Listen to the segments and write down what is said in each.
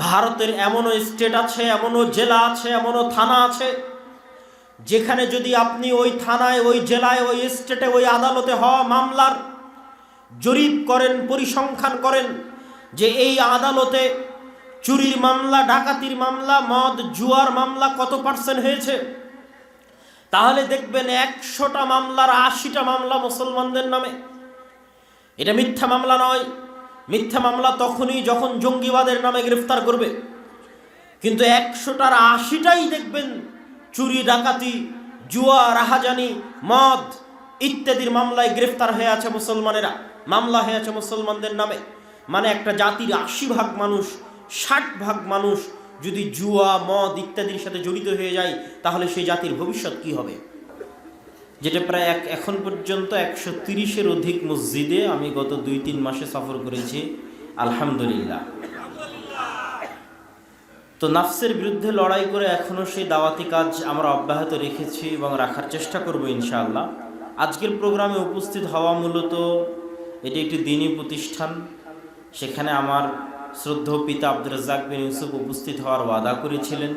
ভারতের এমনও স্টেট আছে, এমনও জেলা আছে, এমনও থানা আছে যেখানে যদি আপনি ওই থানায়, ওই জেলায়, ওই স্টেটে, ওই আদালতে হওয়া মামলার জরিপ করেন, পরিসংখ্যান করেন যে এই আদালতে চুরির মামলা, ডাকাতির মামলা, মদ জুয়ার মামলা কত পার্সেন্ট হয়েছে, তাহলে দেখবেন 100টা মামলার 80টা মামলা মুসলমানদের নামে। এটা মিথ্যা মামলা নয়। মিথ্যা মামলা তখনই যখন জঙ্গিবাদের নামে গ্রেফতার করবে, কিন্তু 100টার 80টাই দেখবেন চুরি, ডাকাতি, জুয়া, রাহাজানি, মদ ইত্যাদির মামলায় গ্রেফতার হয়ে আছে মুসলমানেরা, মামলা হয়ে আছে মুসলমানদের নামে। মানে একটা জাতির 80 ভাগ মানুষ, 60 ভাগ মানুষ যদি জুয়া, মদ ইত্যাদির সাথে জড়িত হয়ে যায়, তাহলে সেই জাতির ভবিষ্যৎ কি হবে? যেটা প্রায় এখন পর্যন্ত 130-এর অধিক মসজিদে আমি গত 2-3 মাসে সফর করেছি, আলহামদুলিল্লাহ। তো নাফসের বিরুদ্ধে লড়াই করে এখনও সেই দাওয়াতি কাজ আমরা অব্যাহত রেখেছি এবং রাখার চেষ্টা করব ইনশাআল্লাহ। আজকের প্রোগ্রামে উপস্থিত হওয়া মূলত এটি একটি দ্বীনি প্রতিষ্ঠান। সেখানে আমার শ্রদ্ধেয় পিতা আব্দুর রাজ্জাক বিন ইউসুফ উপস্থিত হওয়ার ওয়াদা করেছিলেন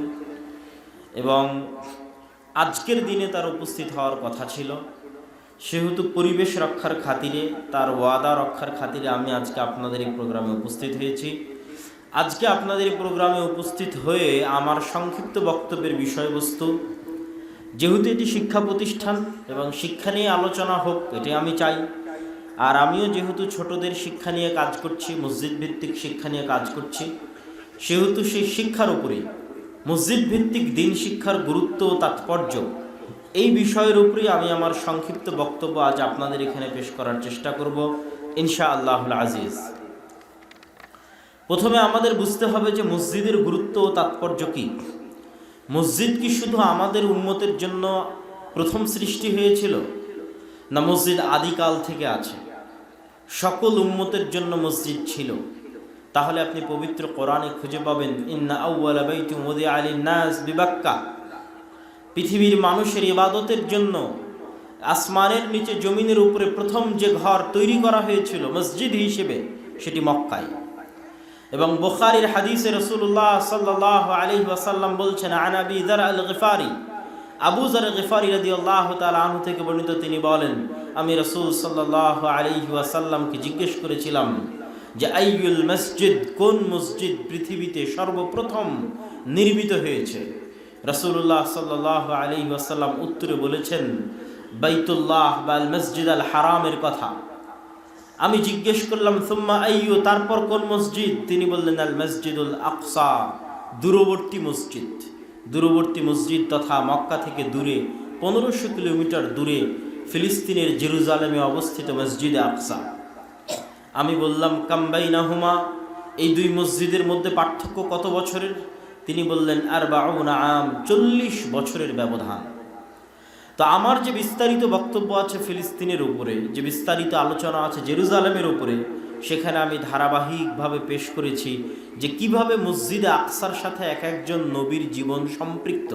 এবং আজকের দিনে তার উপস্থিত হওয়ার কথা ছিল। সেহেতু পরিবেশ রক্ষার খাতিরে, তার ওয়াদা রক্ষার খাতিরে আমি আজকে আপনাদের এই প্রোগ্রামে উপস্থিত হয়েছি। আজকে আপনাদের এই প্রোগ্রামে উপস্থিত হয়ে আমার সংক্ষিপ্ত বক্তব্যের বিষয়বস্তু, যেহেতু এটি শিক্ষা প্রতিষ্ঠান এবং শিক্ষা নিয়ে আলোচনা হোক এটাই আমি চাই। আর আমিও যেহেতু ছোটদের শিক্ষা নিয়ে কাজ করছি, মসজিদ ভিত্তিক শিক্ষা নিয়ে কাজ করছি, সেহেতু সেই শিক্ষার উপরে, মসজিদ ভিত্তিক দিন শিক্ষার গুরুত্ব ও তাৎপর্য, এই বিষয়ের উপরেই আমি আমার সংক্ষিপ্ত বক্তব্য আজ আপনাদের এখানে পেশ করার চেষ্টা করব ইনশাআল্লাহুল আজিজ। প্রথমে আমাদের বুঝতে হবে যে মসজিদের গুরুত্ব ও তাৎপর্য কী। মসজিদ কি শুধু আমাদের উম্মতের জন্য প্রথম সৃষ্টি হয়েছিল? না, মসজিদ আদিকাল থেকে আছে, সকল উম্মতের জন্য মসজিদ ছিল। তাহলে আপনি পবিত্র কোরআনে খুঁজে পাবেন ইন্না আউওয়ালা বাইতিন উযিআ লিন-নাস বিবাক্কা, পৃথিবীর মানুষের ইবাদতের জন্য আসমানের নিচে জমিনের উপরে প্রথম যে ঘর তৈরি করা হয়েছিল মসজিদ হিসেবে, সেটি মক্কায়। এবং বুখারীর হাদিসে রাসূলুল্লাহ সাল্লাল্লাহু আলাইহি ওয়াসাল্লাম বলছেন, আন আবি যার আল-গিফারি, আবু যার গিফারি রাদিয়াল্লাহু তাআলা আনহু থেকে বর্ণিত, তিনি বলেন, আমি রাসূল সাল্লাল্লাহু আলাইহি ওয়াসাল্লামকে জিজ্ঞেস করেছিলাম যে আইয়ুল মসজিদ, কোন মসজিদ পৃথিবীতে সর্বপ্রথম নির্মিত হয়েছে? রাসূলুল্লাহ সাল্লাল্লাহু আলাইহি ওয়াসাল্লাম উত্তরে বলেছেন বাইতুল্লাহ বা আল মসজিদ আল হারামের কথা। আমি জিজ্ঞেস করলাম সুম্মা আইয়ু, তারপর কোন মসজিদ? তিনি বললেন আল মসজিদুল আকসা, দূরবর্তী মসজিদ। দূরবর্তী মসজিদ তথা মক্কা থেকে দূরে 1500 কিলোমিটার দূরে ফিলিস্তিনের জেরুজালেমে অবস্থিত মসজিদে আকসা। আমি বললাম কাম বাইনাহুমা, এই দুই মসজিদের মধ্যে পার্থক্য কত বছরের? তিনি বললেন 40 আম, 40 বছরের ব্যবধান। তো আমার যে বিস্তারিত বক্তব্য আছে ফিলিস্তিনের উপরে, যে বিস্তারিত আলোচনা আছে জেরুজালেমের উপরে, সেখানে আমি ধারাবাহিকভাবে পেশ করেছি যে কিভাবে মসজিদে আকসার সাথে এক একজন নবীর জীবন সম্পৃক্ত।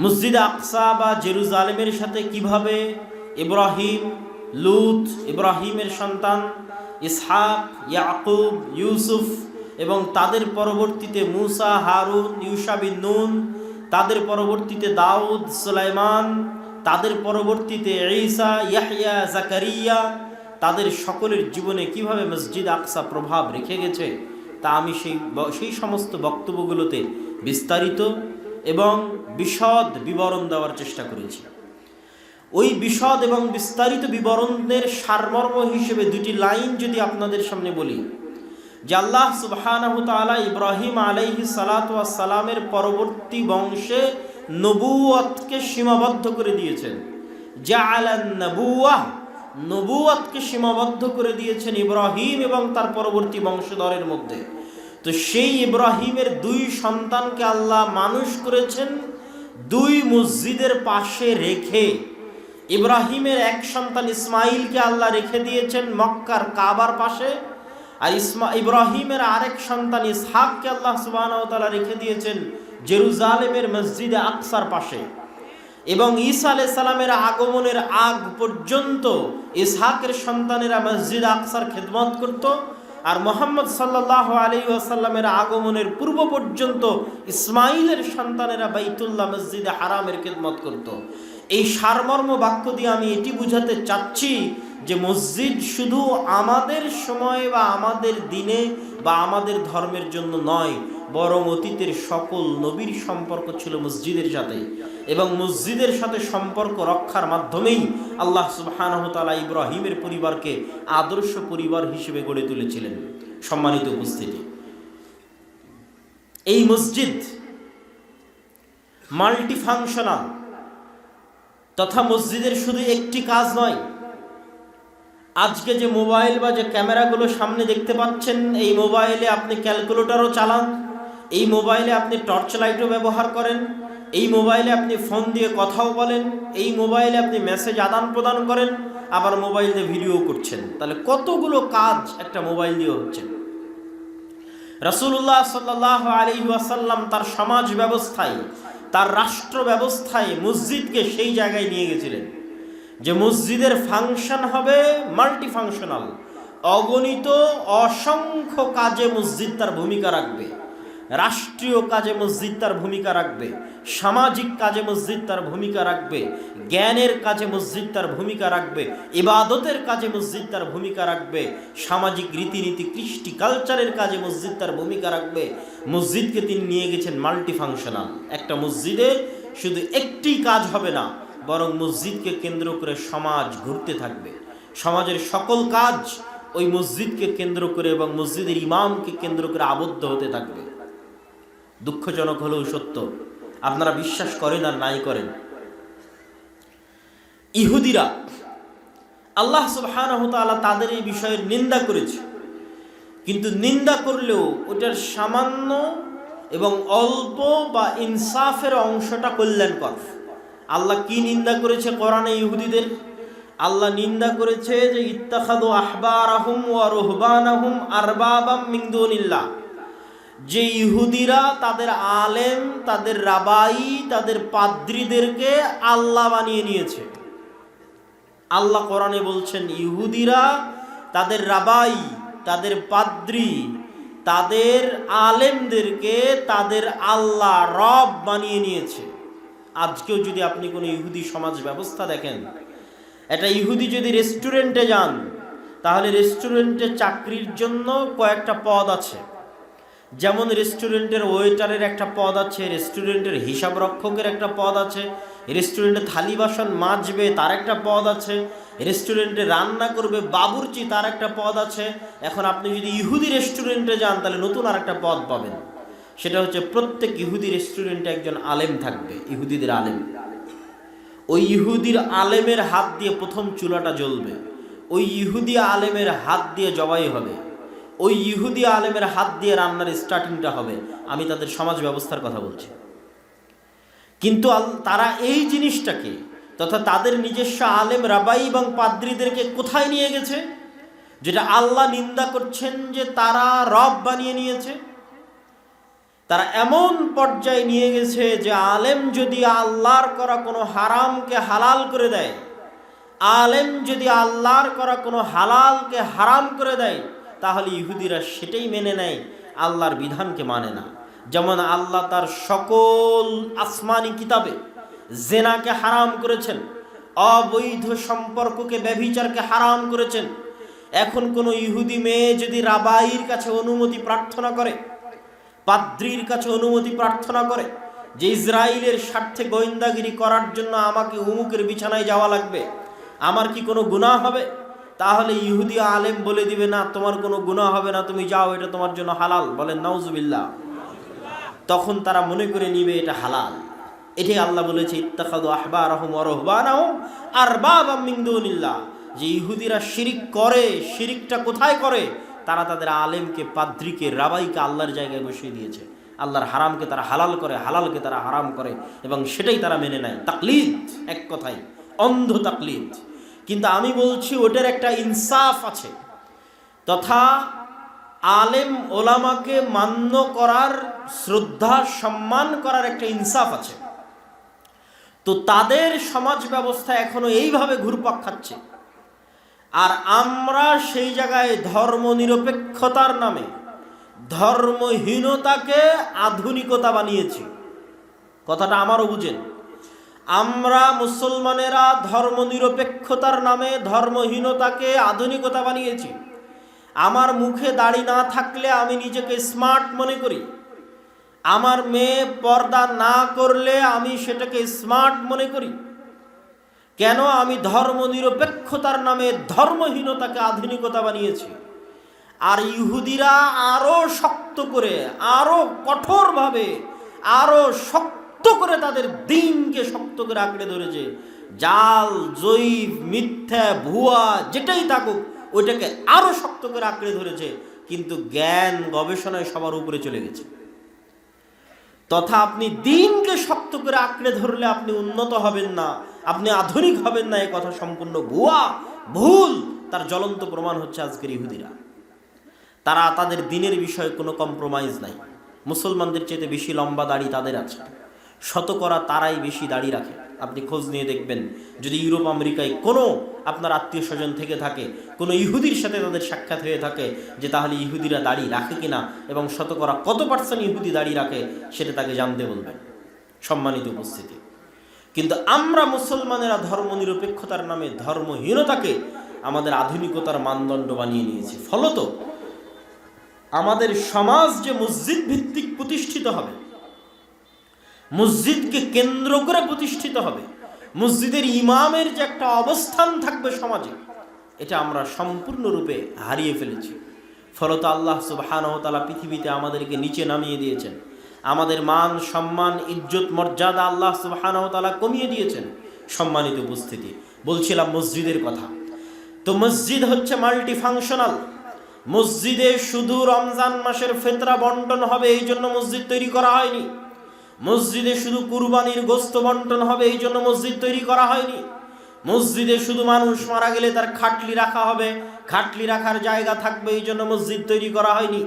মসজিদে আকসা বা জেরুজালেমের সাথে কিভাবে ইব্রাহিম, লূত, ইব্রাহিমের সন্তান ইসহাক, ইয়াকুব, ইউসুফ এবং তাদের পরবর্তীতে মুসা, হারুন, ইউশা বিন নুন, তাদের পরবর্তীতে দাউদ, সুলাইমান, তাদের পরবর্তীতে ঈসা, ইয়াহইয়া, জাকারিয়া, তাদের সকলের জীবনে কিভাবে মসজিদ আকসা প্রভাব রেখে গেছে, তা আমি সেই সমস্ত বক্তব্যগুলোতে বিস্তারিত এবং বিশদ বিবরণ দেওয়ার চেষ্টা করেছি। ওই বিশদ এবং বিস্তারিত বিবরণের সারমর্ম হিসেবে দুটি লাইন যদি আপনাদের সামনে বলি, যে আল্লাহ সুবহানাহু তাআলা ইব্রাহিম আলাইহিস সালাতু ওয়াস সালামের পরবর্তী বংশে নবুয়তকে সীমাবদ্ধ করে দিয়েছেন। জাআলান নবুওয়াহ, নবুয়তকে সীমাবদ্ধ করে দিয়েছেন ইব্রাহিম এবং তার পরবর্তী বংশধরের মধ্যে। তো সেই ইব্রাহিমের 2 সন্তানকে আল্লাহ মানুষ করেছেন 2 মসজিদের পাশে রেখে। ইব্রাহিমের এক সন্তান ইসমাইলকে আল্লাহ রেখে দিয়েছেন মক্কার কাবার পাশে, আর ইব্রাহিমের আরেক সন্তান ইসহাককে আল্লাহ সুবহানাহু ওয়া তাআলা রেখে দিয়েছেন জেরুজালেমের মসজিদে আকসার পাশে। এবং ঈসা আলাইহিস সালামের আগমনের আগ পর্যন্ত ইসহাকের সন্তানেরা মসজিদ আকসার খেদমত করত, আর মুহাম্মদ সাল্লাল্লাহু আলাইহি ওয়াসাল্লামের আগমনের পূর্ব পর্যন্ত ইসমাইলের সন্তানেরা বাইতুল্লাহ মসজিদে হারামের খেদমত করত। এই সারমর্ম বাক্য দিয়ে আমি এটি বুঝাতে চাচ্ছি যে মসজিদ শুধু আমাদের সময় বা আমাদের দিনে বা আমাদের ধর্মের জন্য নয়, বরং অতীতের সকল নবীর সম্পর্ক ছিল মসজিদের সাথে, এবং মসজিদের সাথে সম্পর্ক রক্ষার মাধ্যমেই আল্লাহ সুবহানাহু ওয়া তাআলা ইব্রাহিমের পরিবারকে আদর্শ পরিবার হিসেবে গড়ে তুলেছিলেন। সম্মানিত উপস্থিতি, এই মসজিদ মাল্টিফাংশনাল, তথা মসজিদের শুধু একটি কাজ নয়। আজকে যে মোবাইল বা যে ক্যামেরাগুলো সামনে দেখতে পাচ্ছেন, এই মোবাইলে আপনি ক্যালকুলেটরও চালান, এই মোবাইলে আপনি টর্চ লাইটও ব্যবহার করেন, এই মোবাইলে আপনি ফোন দিয়ে কথাও বলেন, এই মোবাইলে আপনি মেসেজ আদান প্রদান করেন, আবার মোবাইল দিয়ে ভিডিও করছেন। তাহলে কতগুলো কাজ একটা মোবাইল দিয়ে হচ্ছে। রাসূলুল্লাহ সাল্লাল্লাহু আলাইহি ওয়াসাল্লাম তার সমাজ ব্যবস্থায়, তার রাষ্ট্র ব্যবস্থায় মসজিদকে সেই জায়গায় নিয়ে গেছিলেন যে মসজিদের ফাংশন হবে মাল্টিফাংশনাল। অগণিত অসংখ্য কাজে মসজিদ তার ভূমিকা রাখবে। রাষ্ট্রীয় কাজে মসজিদ তার ভূমিকা রাখবে, সামাজিক কাজে মসজিদ তার ভূমিকা রাখবে, জ্ঞানের কাজে মসজিদ তার ভূমিকা রাখবে, ইবাদতের কাজে মসজিদ তার ভূমিকা রাখবে, সামাজিক রীতিনীতি কৃষ্টি কালচারের কাজে মসজিদ তার ভূমিকা রাখবে। মসজিদকে তিনি নিয়ে গেছেন মাল্টিফাংশনাল। একটা মসজিদে শুধু একটি কাজ হবে না, বরং মসজিদকে কেন্দ্র করে সমাজ ঘুরতে থাকবে। সমাজের সকল কাজ ওই মসজিদকে কেন্দ্র করে এবং মসজিদের ইমামকে কেন্দ্র করে আবদ্ধ হতে থাকবে। দুঃখজনক হলেও সত্য, আপনারা বিশ্বাস করেন আর নাই করেন, ইহুদিরা আল্লাহ সুবহানাহু ওয়া তাআলা তাদের এই বিষয়ের নিন্দা করেছে, কিন্তু নিন্দা করলেও ওটার সামান্য এবং অল্প বা ইনসাফের অংশটা কল্যাণকর। আল্লাহ কি নিন্দা করেছে কোরআনে ইহুদিদের? আল্লাহ নিন্দা করেছে যে ইত্তাখাযু আহবারাহুম ওয়া রুহবানাহুম আরবাবাম মিন দুনিল্লাহ, যে ইহুদিরা তাদের আলেম, তাদের রাবাই, তাদের পাদ্রীদেরকে আল্লাহ বানিয়ে নিয়েছে। আল্লাহ কোরআনে বলছেন ইহুদিরা তাদের রাবাই, তাদের পাদ্রী, তাদের আলেমদেরকে তাদের আল্লাহ রব বানিয়ে নিয়েছে। আজকেও যদি আপনি কোনো ইহুদি সমাজ ব্যবস্থা দেখেন, একটা ইহুদি যদি রেস্টুরেন্টে যান, তাহলে রেস্টুরেন্টে চাকরির জন্য কয়েকটা পদ আছে। যেমন রেস্টুরেন্টের ওয়েটারের একটা পদ আছে, রেস্টুরেন্টের হিসাব রক্ষকের একটা পদ আছে, রেস্টুরেন্টে থালি বাসন মাজবে তার একটা পদ আছে, রেস্টুরেন্টে রান্না করবে বাবুর্চি তার একটা পদ আছে। এখন আপনি যদি ইহুদি রেস্টুরেন্টে যান তাহলে নতুন আর একটা পদ পাবেন, সেটা হচ্ছে প্রত্যেক ইহুদি রেস্টুরেন্টে একজন আলেম থাকবে, ইহুদিদের আলেম। ওই ইহুদির আলেমের হাত দিয়ে প্রথম চুলাটা জ্বলবে, ওই ইহুদি আলেমের হাত দিয়ে জবাই হবে, ওই ইহুদি আলেমের হাত দিয়ে রান্নার স্টার্টিংটা হবে। আমি তাদের সমাজ ব্যবস্থার কথা বলছি। কিন্তু তারা এই জিনিসটাকে, তথা তাদের নিজস্ব আলেম, রাবাই এবং পাদ্রীদেরকে কোথায় নিয়ে গেছে? যেটা আল্লাহ নিন্দা করছেন যে তারা রব বানিয়ে নিয়েছে। তারা এমন পর্যায়ে নিয়ে গেছে যে আলেম যদি আল্লাহর করা কোনো হারামকে হালাল করে দেয়, আলেম যদি আল্লাহর করা কোনো হালালকে হারাম করে দেয়, তাহলে ইহুদিরা সেটাই মেনে নেয়, আল্লাহর বিধানকে মানে না। যেমন আল্লাহ তার সকল আসমানি কিতাবে জেনাকে হারাম করেছেন, অবৈধ সম্পর্ককে, ব্যভিচারকে হারাম করেছেন। এখন কোনো ইহুদি মেয়ে যদি রাবাইর কাছে অনুমতি প্রার্থনা করে, পাদ্রীর কাছে অনুমতি প্রার্থনা করে যে ইসরায়েলের স্বার্থে গোয়েন্দাগিরি করার জন্য আমাকে উমুকের বিছানায় যাওয়া লাগবে, আমার কি কোনো গুনাহ হবে? তাহলে ইহুদি আলেম বলে দিবে না, তোমার কোনো গুনাহ হবে না, তুমি যাও, এটা তোমার জন্য হালাল। বলেন নাউজুবিল্লাহ। তখন তারা মনে করে নিবে এটা হালাল। এটাই আল্লাহ বলেছে ইত্তাখাযু আহবারাহুম ওয়া রুহবানাহুম আরবাবাম মিন দুনিল্লাহ। যে ইহুদিরা শিরিক করে, শিরিকটা কোথায় করে? তারা তাদের আলেমকে, পাদ্রীকে, রাবাইকে আল্লাহর জায়গায় বসিয়ে দিয়েছে। আল্লাহর হারামকে তারা হালাল করে, হালালকে তারা হারাম করে, এবং সেটাই তারা মেনে নেয়। তাকলিদ, এক কথায় অন্ধ তাকলিদ। কিন্তু আমি বলছি ওটার একটা ইনসাফ আছে, তথা আলেম ওলামাকে মান্য করার, শ্রদ্ধা সম্মান করার একটা ইনসাফ আছে। তো তাদের সমাজ ব্যবস্থা এখনো এইভাবে ঘুরপাক খাচ্ছে। আর আমরা সেই জায়গায় ধর্মনিরপেক্ষতার নামে ধর্মহীনতাকে আধুনিকতা বানিয়েছি। কথাটা আমারও বুঝেন। আমরা মুসলমানেরা ধর্মনিরপেক্ষতার নামে ধর্মহীনতাকে আধুনিকতা বানিয়েছি। আমার মুখে দাড়ি না থাকলে আমি নিজেকে স্মার্ট মনে করি, আমার মেয়ে পর্দা না করলে আমি সেটাকে স্মার্ট মনে করি। কেন? আমি ধর্মনিরপেক্ষতার নামে ধর্মহীনতাকে আধুনিকতা বানিয়েছি। আর ইহুদিরা আরো শক্ত করে, আরো কঠোরভাবে, আরো শক্ত করে তাদের দ্বীনকে শক্ত করে আঁকড়ে ধরেছে। জাল, জয়ীফ, মিথ্যা, ভুয়া যেটাই থাকুক ওইটাকে আরো শক্ত করে আঁকড়ে ধরেছে। কিন্তু জ্ঞান গবেষণায় সবার উপরে চলে গেছে। তথা আপনি দ্বীনকে শক্ত করে আঁকড়ে ধরলে আপনি উন্নত হবেন না, আপনি আধুনিক হবেন না, এ কথা সম্পূর্ণ ভুয়া, ভুল। তার জ্বলন্ত প্রমাণ হচ্ছে আজকের ইহুদিরা। তারা তাদের দ্বীনের বিষয়ে কোনো কম্প্রোমাইজ নাই। মুসলমানদের চেয়ে বেশি লম্বা দাড়ি তাদের আছে, শতকরা তারাই বেশি দাড়ি রাখে। আপনি খোঁজ নিয়ে দেখবেন, যদি ইউরোপ আমেরিকায় কোনো আপনার আত্মীয় স্বজন থেকে থাকে, কোনো ইহুদির সাথে তাদের সাক্ষাৎ হয়ে থাকে, যে তাহলে ইহুদিরা দাড়ি রাখে কিনা এবং শতকরা কত পার্সেন্ট ইহুদি দাড়ি রাখে সেটা তাকে জানতে বলবেন। সম্মানিত উপস্থিতি, কিন্তু আমরা মুসলমানেরা ধর্মনিরপেক্ষতার নামে ধর্মহীনতাকে আমাদের আধুনিকতার মানদণ্ড বানিয়ে নিয়েছি। ফলত আমাদের সমাজ যে মসজিদ ভিত্তিক প্রতিষ্ঠিত হবে, মসজিদকে কেন্দ্র করে প্রতিষ্ঠিত হবে, মসজিদের ইমামের যে একটা অবস্থান থাকবে সমাজে, এটা আমরা সম্পূর্ণরূপে হারিয়ে ফেলেছি। ফলত আল্লাহ সুবহানাহু ওয়া তাআলা পৃথিবীতে আমাদেরকে নিচে নামিয়ে দিয়েছেন। আমাদের মান, সম্মান, ইজ্জত, মর্যাদা আল্লাহ সুবহানাহু ওয়া তাআলা কমিয়ে দিয়েছেন। সম্মানিত উপস্থিতি, বলছিলাম মসজিদের কথা। তো মসজিদ হচ্ছে মাল্টি ফাংশনাল। মসজিদে শুধু রমজান মাসের ফিতরা বন্টন হবে এই জন্য মসজিদ তৈরি করা হয়নি। মসজিদে শুধু কুরবানির গোশত বন্টন হবে এই জন্য মসজিদ তৈরি করা হয়নি। মসজিদে শুধু মানুষ মারা গেলে তার খাটলি রাখা হবে, খাটলি রাখার জায়গা থাকবে এই জন্য মসজিদ তৈরি করা হয়নি।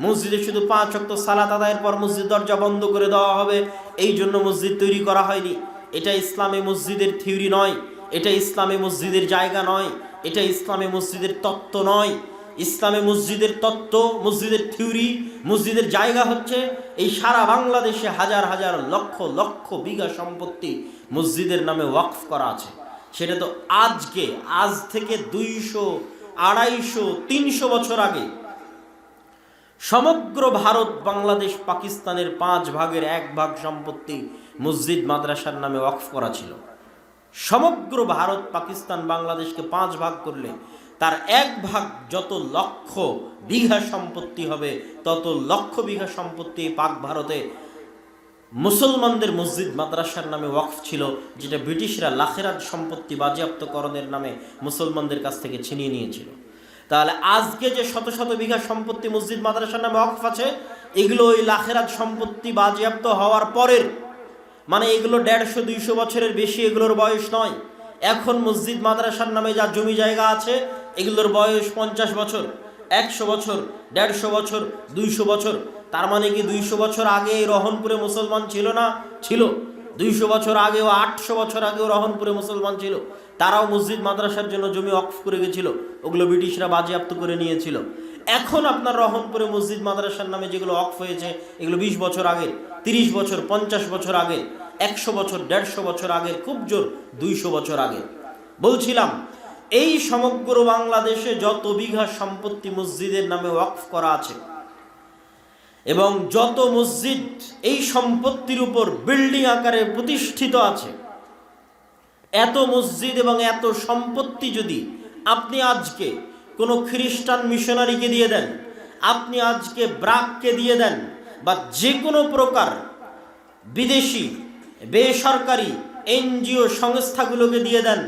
মসজিদে শুধু 5 ওয়াক্ত সালাত আদায়ের পর মসজিদ দরজা বন্ধ করে দেওয়া হবে এই জন্য মসজিদ তৈরি করা হয়নি। এটা ইসলামে মসজিদের থিওরি নয়, এটা ইসলামে মসজিদের জায়গা নয়, এটা ইসলামে মসজিদের তত্ত্ব নয়। ইসলামে মসজিদের তত্ত্ব, মসজিদের থিওরি, মসজিদের জায়গা হচ্ছে এই সারা বাংলাদেশে হাজার হাজার লক্ষ লক্ষ বিঘা সম্পত্তি মসজিদের নামে ওয়াকফ করা আছে। সেটা তো আজ থেকে 200, 250, 300 বছর আগে সমগ্র ভারত, বাংলাদেশ, পাকিস্তানের 5 ভাগের 1 ভাগ সম্পত্তি মসজিদ মাদ্রাসার নামে ওয়াকফ করা ছিল। সমগ্র ভারত, পাকিস্তান, বাংলাদেশকে 5 ভাগ করলে তার 1 ভাগ যত লক্ষ বিঘা সম্পত্তি হবে, তত লক্ষ বিঘা সম্পত্তি পাক ভারতে মুসলমানদের মসজিদ মাদ্রাসার নামে ওয়াকফ ছিল, যেটা ব্রিটিশরা লাখেরাত সম্পত্তি বাজেয়াপ্তকরণের নামে মুসলমানদের কাছ থেকে ছিনিয়ে নিয়েছিল। তাহলে আজকে যে শত শত বিঘা সম্পত্তি মসজিদ মাদ্রাসার নামে ওয়াকফ আছে, এগুলো ওই লাখেরাত সম্পত্তি বাজেয়াপ্ত হওয়ার পরের, মানে এগুলো 150-200 বছরের বেশি এগুলোর বয়স নয়। এখন মসজিদ মাদ্রাসার নামে যা জমি জায়গা আছে এগুলোর বয়স 50 বছর, 100 বছর, 150 বছর, 200 বছর। তার মানে কি 200 বছর আগে রহনপুরে মুসলমান ছিল না? ছিল। 200 বছর আগেও, 800 বছর আগেও রহনপুরে মুসলমান ছিল। তারাও মসজিদ মাদ্রাসার জন্য জমি ওয়াকফ করে গেছিল, ওগুলো ব্রিটিশরা বাজেয়াপ্ত করে নিয়েছিল। এখন আপনার রহনপুরে মসজিদ মাদ্রাসার নামে যেগুলো ওয়াকফ হয়েছে এগুলো 20 বছর আগে, 30 বছর, 50 বছর আগে, 100 বছর, 150 বছর আগে, খুব জোর 200 বছর আগে। বলছিলাম এই সমগ্র বাংলাদেশে যত বিঘা সম্পত্তি মসজিদের নামে ওয়াকফ করা আছে এবং যত মসজিদ এই সম্পত্তির উপর বিল্ডিং আকারে প্রতিষ্ঠিত আছে, এত মসজিদ এবং এত সম্পত্তি যদি আপনি আজকে কোনো খ্রিস্টান মিশনারিকে দিয়ে দেন, আপনি আজকে ব্রাককে দিয়ে দেন, বা যে কোনো প্রকার বিদেশি বেসরকারি এনজিও সংস্থাগুলোকে দিয়ে দেন,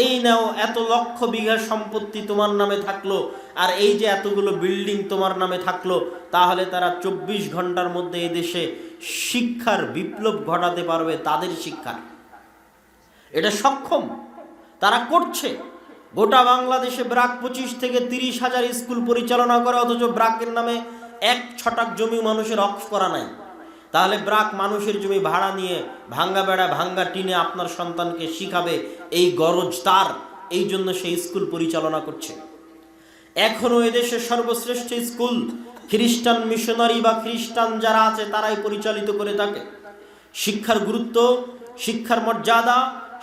এই নাও এত লক্ষ বিঘা সম্পত্তি তোমার নামে থাকলো, আর এই যে এতগুলো বিল্ডিং তোমার নামে থাকলো, তাহলে তারা 24 ঘন্টার মধ্যে এই দেশে শিক্ষার বিপ্লব ঘটাতে পারবে। তাদের শিক্ষা এটা সক্ষম, তারা করছে। গোটা বাংলাদেশে ব্রাক 25 থেকে 30 হাজার স্কুল পরিচালনা করে, অথচ ব্রাকের নামে 1 ছটাক জমি মানুষের ওয়াকফ করা নাই। তাহলে ব্রাক মানুষের জমি ভাড়া নিয়ে ভাঙ্গা বেড়া ভাঙ্গা টিনে আপনার সন্তানকে শিখাবে, এই গরজ তার, এই জন্য সেই স্কুল পরিচালনা করছে। এখনো এদেশের সর্বশ্রেষ্ঠ স্কুল খ্রিস্টান মিশনারি বা খ্রিস্টান যারা আছে তারাই পরিচালিত করে থাকে। শিক্ষার গুরুত্ব, শিক্ষার মর্যাদা,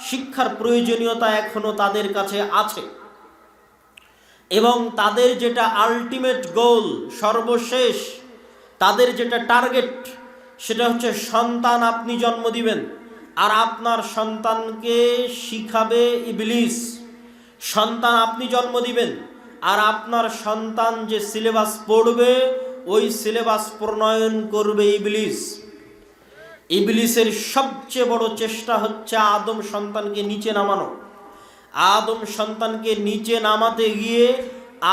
শিক্ষার প্রয়োজনীয়তা এখনো তাদের কাছে আছে এবং তাদের যেটা আলটিমেট গোল, সর্বশেষ তাদের যেটা টার্গেট, সেটা হচ্ছে সন্তান আপনি জন্ম দিবেন আর আপনার সন্তানকে শিখাবে ইবলিস। সন্তান আপনি জন্ম দিবেন আর আপনার সন্তান যে সিলেবাস পড়বে ওই সিলেবাস প্রণয়ন করবে ইবলিস। ইবলিসের সবচেয়ে বড় চেষ্টা হচ্ছে আদম সন্তানকে নিচে নামানো। আদম সন্তানকে নিচে নামাতে গিয়ে,